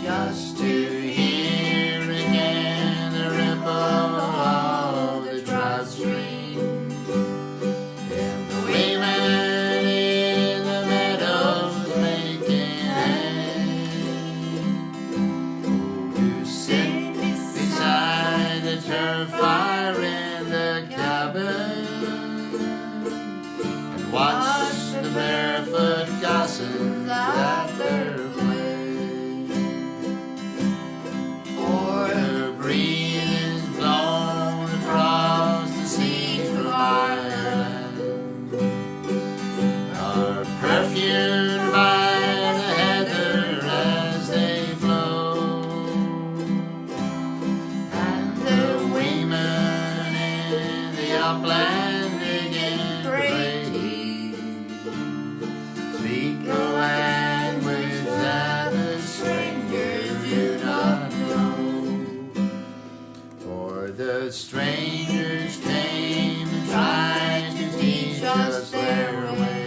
Just to hear again the ripple of the trout stream, and the women in the meadows making hay. Oh, you sit beside the turf fire in the cabin and watch the barefoot gossip at their play. For the breeze is blown across the sea from Ireland, are perfumed by the heather as they flow, and the women in the upland begin to pray, speak a language that the strangers do not know. For the strangers came and tried to teach us their way.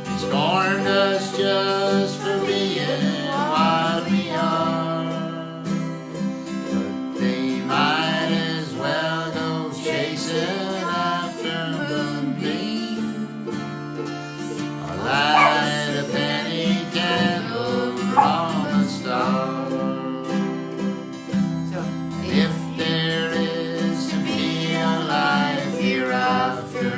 They scorned us just for being what we are, but they might as well go chasing after moonbeam or light a penny candle from a star. So, If there is to be a life hereafter,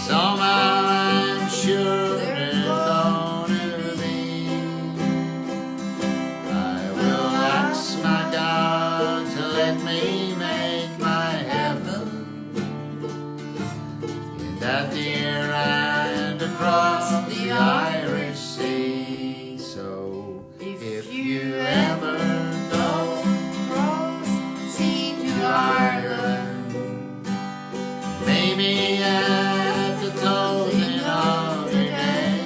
somehow I'm sure there's gonna be, I will ask my God to let me make my heaven in that dear land across the Irish Sea. So if you ever go cross sea to Ireland, maybe at the closing of your day,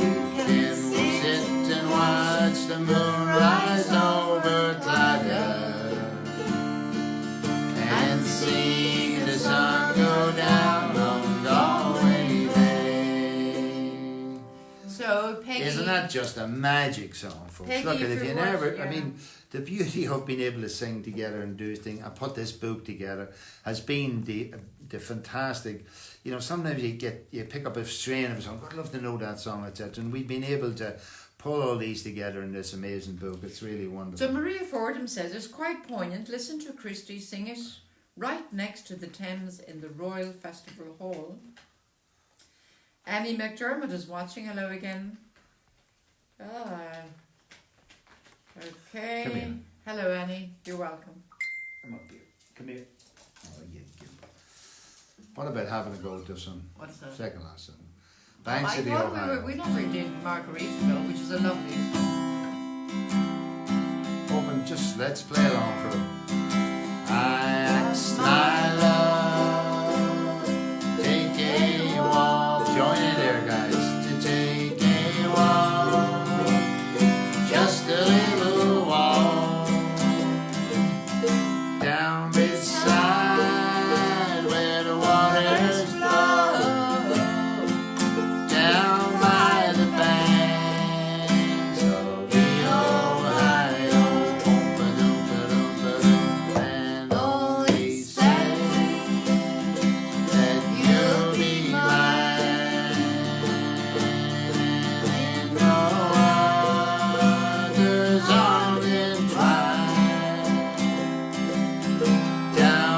you can sit and watch the moon rise over Clogher and see the sun go down on Galway Bay. So, Peggy. Isn't that just a magic song, folks? Peggy, Look, at if if you it never, was, I yeah. mean, the beauty of being able to sing together and do things and put this book together has been the fantastic. You know, sometimes you pick up a strain of a song. I'd love to know that song, etc. And we've been able to pull all these together in this amazing book. It's really wonderful. So Maria Fordham says it's quite poignant. Listen to Christy sing it right next to the Thames in the Royal Festival Hall. Annie McDermott is watching. Hello again. Okay. Come here. Hello Annie. You're welcome. Come up here. Come here. Oh, yeah, what about having a go at this one? What's that? Second last song. I Banks of the thought Ohio. we never did Margaritaville, which is a lovely Open, just let's play along for them. I asked my love, take a walk. Join in there, guys. To take a walk, just a little walk, down beside where the waters flow, down by the banks of the Ohio. And only say that you'll be mine, and no others arms entwined, down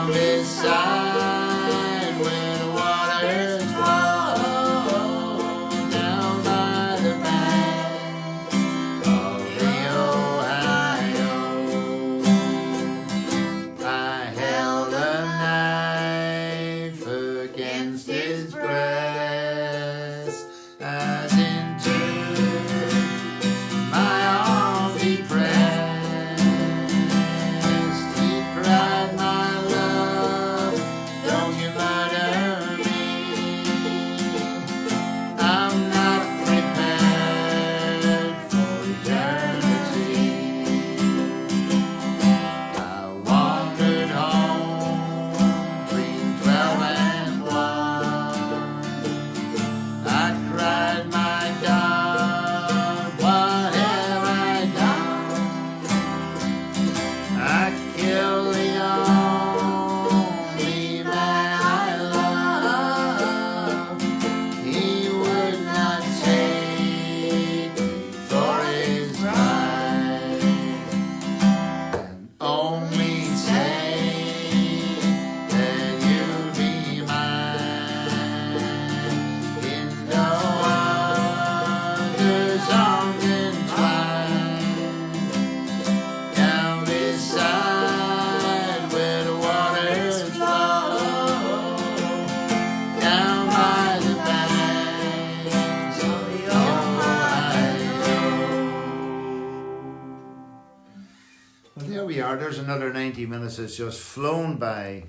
are. There's another 90 minutes that's just flown by.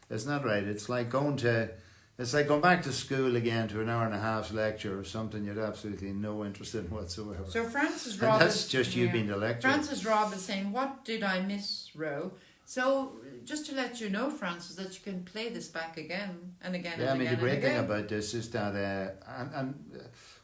Isn't that right? It's like going back to school again to an hour and a half's lecture or something you'd absolutely no interest in whatsoever. So Francis And Robb that's just you being the lecturer. Francis Robb is saying, what did I miss, Ro? So just to let you know, Francis, that you can play this back again and again Yeah, I and mean, again the great and thing again. about this is that,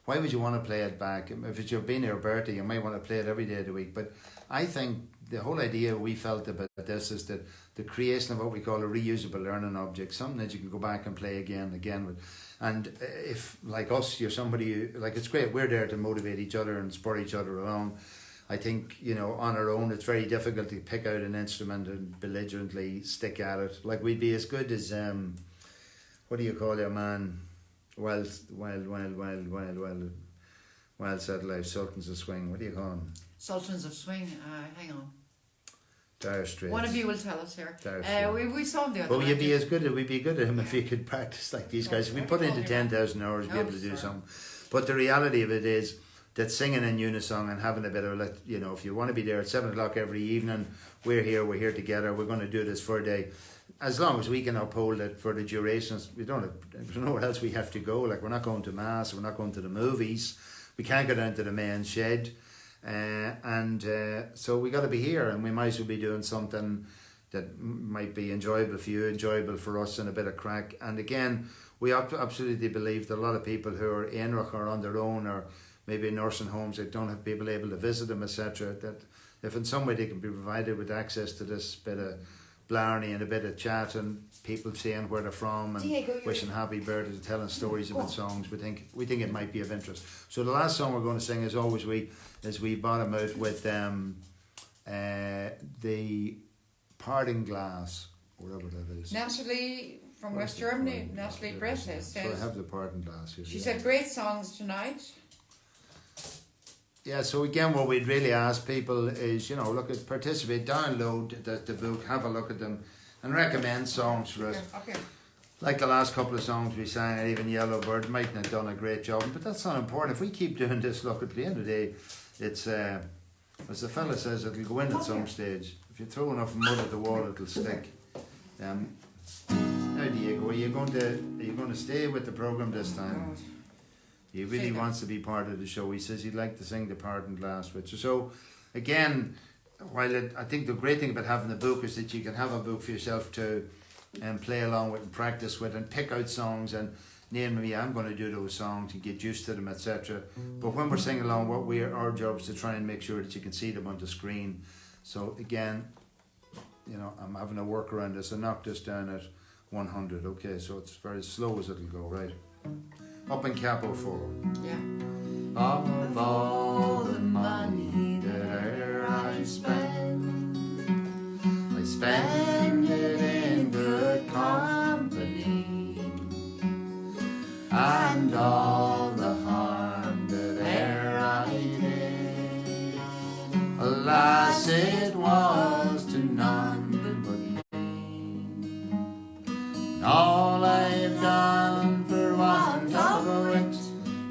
why would you want to play it back? If it's your beanie or birthday, you might want to play it every day of the week. But I think the whole idea we felt about this is that the creation of what we call a reusable learning object, something that you can go back and play again and again with. And if, like us, you're somebody who, like, it's great, we're there to motivate each other and spur each other along. I think, you know, on our own, it's very difficult to pick out an instrument and belligerently stick at it. Like, we'd be as good as, what do you call your man? Wild Set Life, Sultans of Swing. What do you call them? Sultans of Swing, hang on. Dire Straits. One of you will tell us here. Dire Straits. We saw him the other But night. we'd be good at him if you could practice like these guys. If we put into 10,000 hours, we'd be able to do something. But the reality of it is that singing in unison and having a bit of, you know, if you want to be there at 7 o'clock every evening, we're here together, we're going to do this for a day. As long as we can uphold it for the durations, there's nowhere else we have to go. Like, we're not going to mass, we're not going to the movies, we can't go down to the men's shed. So we got to be here, and we might as well be doing something that might be enjoyable for you, enjoyable for us, and a bit of crack. And again, we absolutely believe that a lot of people who are in or on their own, or maybe in nursing homes that don't have people able to visit them, etc., that if in some way they can be provided with access to this bit of blarney and a bit of chat and people saying where they're from and wishing happy birthdays and telling stories about songs, we think it might be of interest. So the last song we're going to sing, as always, we bottom out with the Parting Glass, whatever that is. Natalie from West Germany, Natalie Brett says. So I have the Parting Glass here. She said, great songs tonight. Yeah, so again, what we'd really ask people is, you know, participate, download the book, have a look at them, and recommend songs for us. Okay. Like the last couple of songs we sang, even Yellowbird mightn't have done a great job, but that's not important. If we keep doing this, look, at the end of the day, it's, as the fella says, it'll go in at some stage. If you throw enough mud at the wall, it'll stick. Now, Diego, are you going to stay with the programme this time? God. He really wants to be part of the show. He says he'd like to sing the Parting Glass with you. So, again, I think the great thing about having the book is that you can have a book for yourself to play along with and practice with and pick out songs and name me, I'm going to do those songs and get used to them, etc. But when we're singing along, our job is to try and make sure that you can see them on the screen. So, again, you know, I'm having a work around this. I knocked this down at 100. Okay, so it's very slow as it'll go, right? Up in capo 4. Yeah. Of all the money that I spend it in good company, and all the harm that I did, alas, it was to none but me. All I've done for want of a wit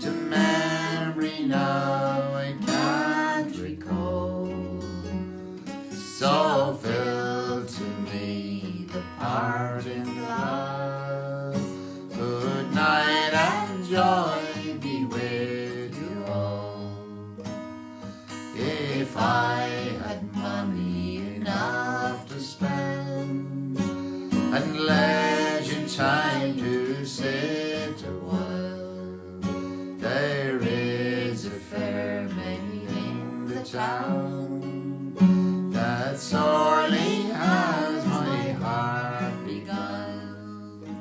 to memory now I can't recall. So fill to me the parting glass. Good night and joy be with you all. If I had money enough to spend and leisure time to sit a while, there is a fair maid in the town that sorely has my heart begun.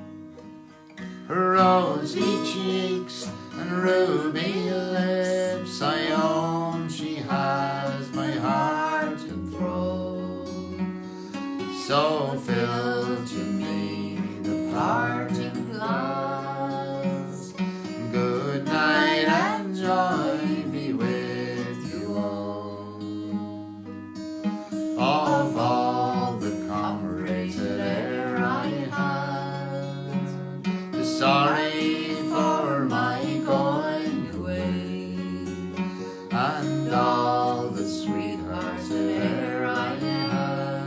Her rosy cheeks and ruby lips, I own she has my heart enthralled. So fill to me the parting glass. Good night and joy be with you all. Of all the comrades that e'er I had, sorry for my going away, and all the sweethearts that e'er I had.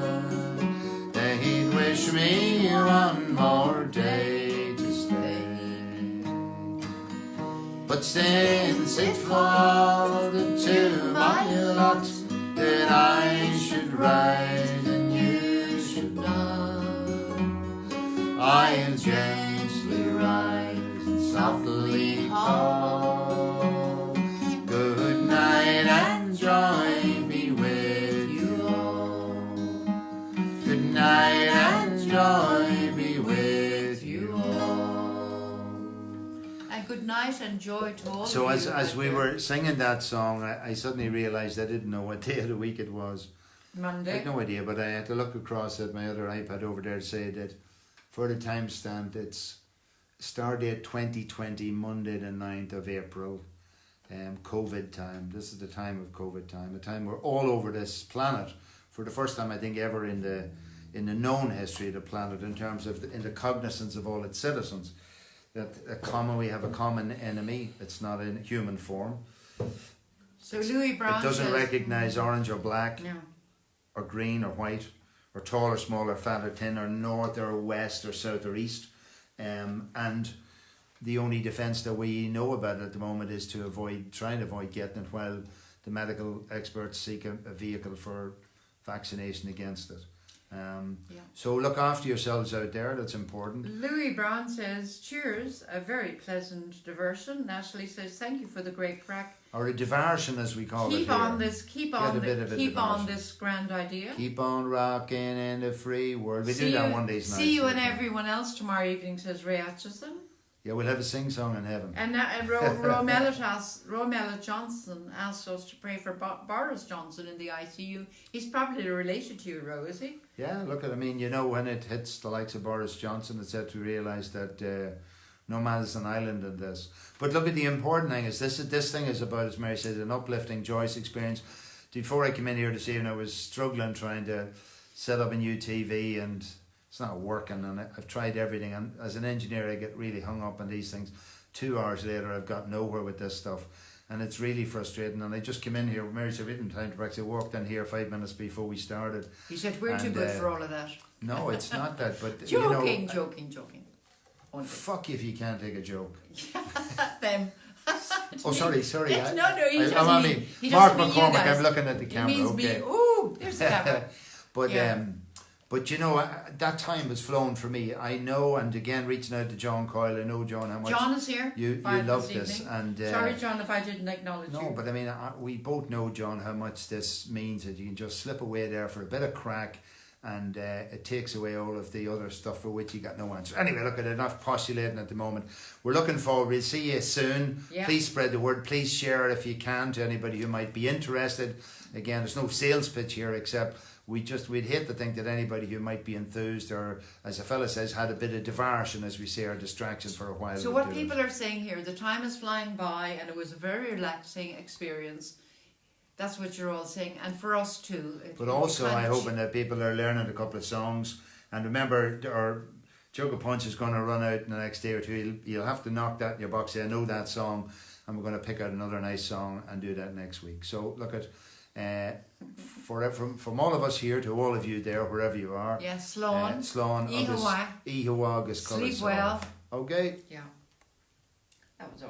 wish me one more day to stay. But since it falls to my lot that I should rise and you should not, I'll gently rise and softly call. Good night and joy be with you all. Good night and joy be with you all. And good night and joy to all So of you. as we were singing that song, I suddenly realised I didn't know what day of the week it was. I Monday. had no idea, but I had to look across at my other iPad over there to say that for the timestamp, it's Stardate 2020, Monday the 9th of April, COVID time. This is the time of COVID time, a time we're all over this planet for the first time I think ever in the known history of the planet, in terms of in the cognizance of all its citizens, that we have a common enemy. It's not in human form. So Louis Brown It doesn't says, recognise orange or black, no. or green or white, or tall or small or fat or thin, or north or west or south or east. And the only defence that we know about at the moment is to try and avoid getting it, while the medical experts seek a vehicle for vaccination against it. So look after yourselves out there, that's important. Louis Brown says, cheers, a very pleasant diversion. Natalie says, thank you for the great crack. Or a diversion, as we call it Keep here. on this, keep Get on a bit of a keep on diversion. this grand idea. Keep on rocking in the free world. We See do that you- one day's night. See you and everyone else tomorrow evening, says Ray Atchison. Yeah, we'll have a sing-song in heaven. And Romella Johnson asked us to pray for Boris Johnson in the ICU. He's probably related to you, Ro, is he? Yeah, look at, I mean, you know, when it hits the likes of Boris Johnson, it's had to realise that no man's an island in this. But look at the important thing is this thing is about, as Mary said, an uplifting, joyous experience. Before I came in here this evening, I was struggling trying to set up a new TV, and it's not working, and I've tried everything, and as an engineer I get really hung up on these things. 2 hours later I've got nowhere with this stuff, and it's really frustrating. And I just came in here, Mary said we didn't have time to practice. I walked in here 5 minutes before we started. He said we're too good for all of that. No, it's not that, but Joking, you know, joking. Only. fuck if you can't take a joke. Them. Oh, sorry. No, he I doesn't mean, he Mark doesn't mean you McCormick, guys. I'm looking at the It camera, means okay. me. Ooh, there's the camera. But Yeah. but you know, that time has flown for me. I know, and again, reaching out to John Coyle, I know, John, how much John is here. you love this. And Sorry, John, if I didn't acknowledge you. no, but I mean, we both know, John, how much this means, that you can just slip away there for a bit of crack, and it takes away all of the other stuff for which you got no answer. Anyway, look at it, enough postulating at the moment. We're looking forward. We'll see you soon. Yeah. Please spread the word. Please share it if you can to anybody who might be interested. Again, there's no sales pitch here, except we'd hate to think that anybody who might be enthused, or as a fella says, had a bit of diversion, as we say, or distraction for a while. So would what do it. people are saying here, the time is flying by and it was a very relaxing experience. That's what you're all saying, and for us too. But also, I hoping that people are learning a couple of songs. And remember, our Jug of Punch is going to run out in the next day or two. You'll have to knock that in your box. Say, I know that song, and we're going to pick out another nice song and do that next week. So look at, from all of us here to all of you there, wherever you are. Yeah, Slán. Slán. Ihuwa. Ihuwa. Sleep well. Okay. Yeah. That was all.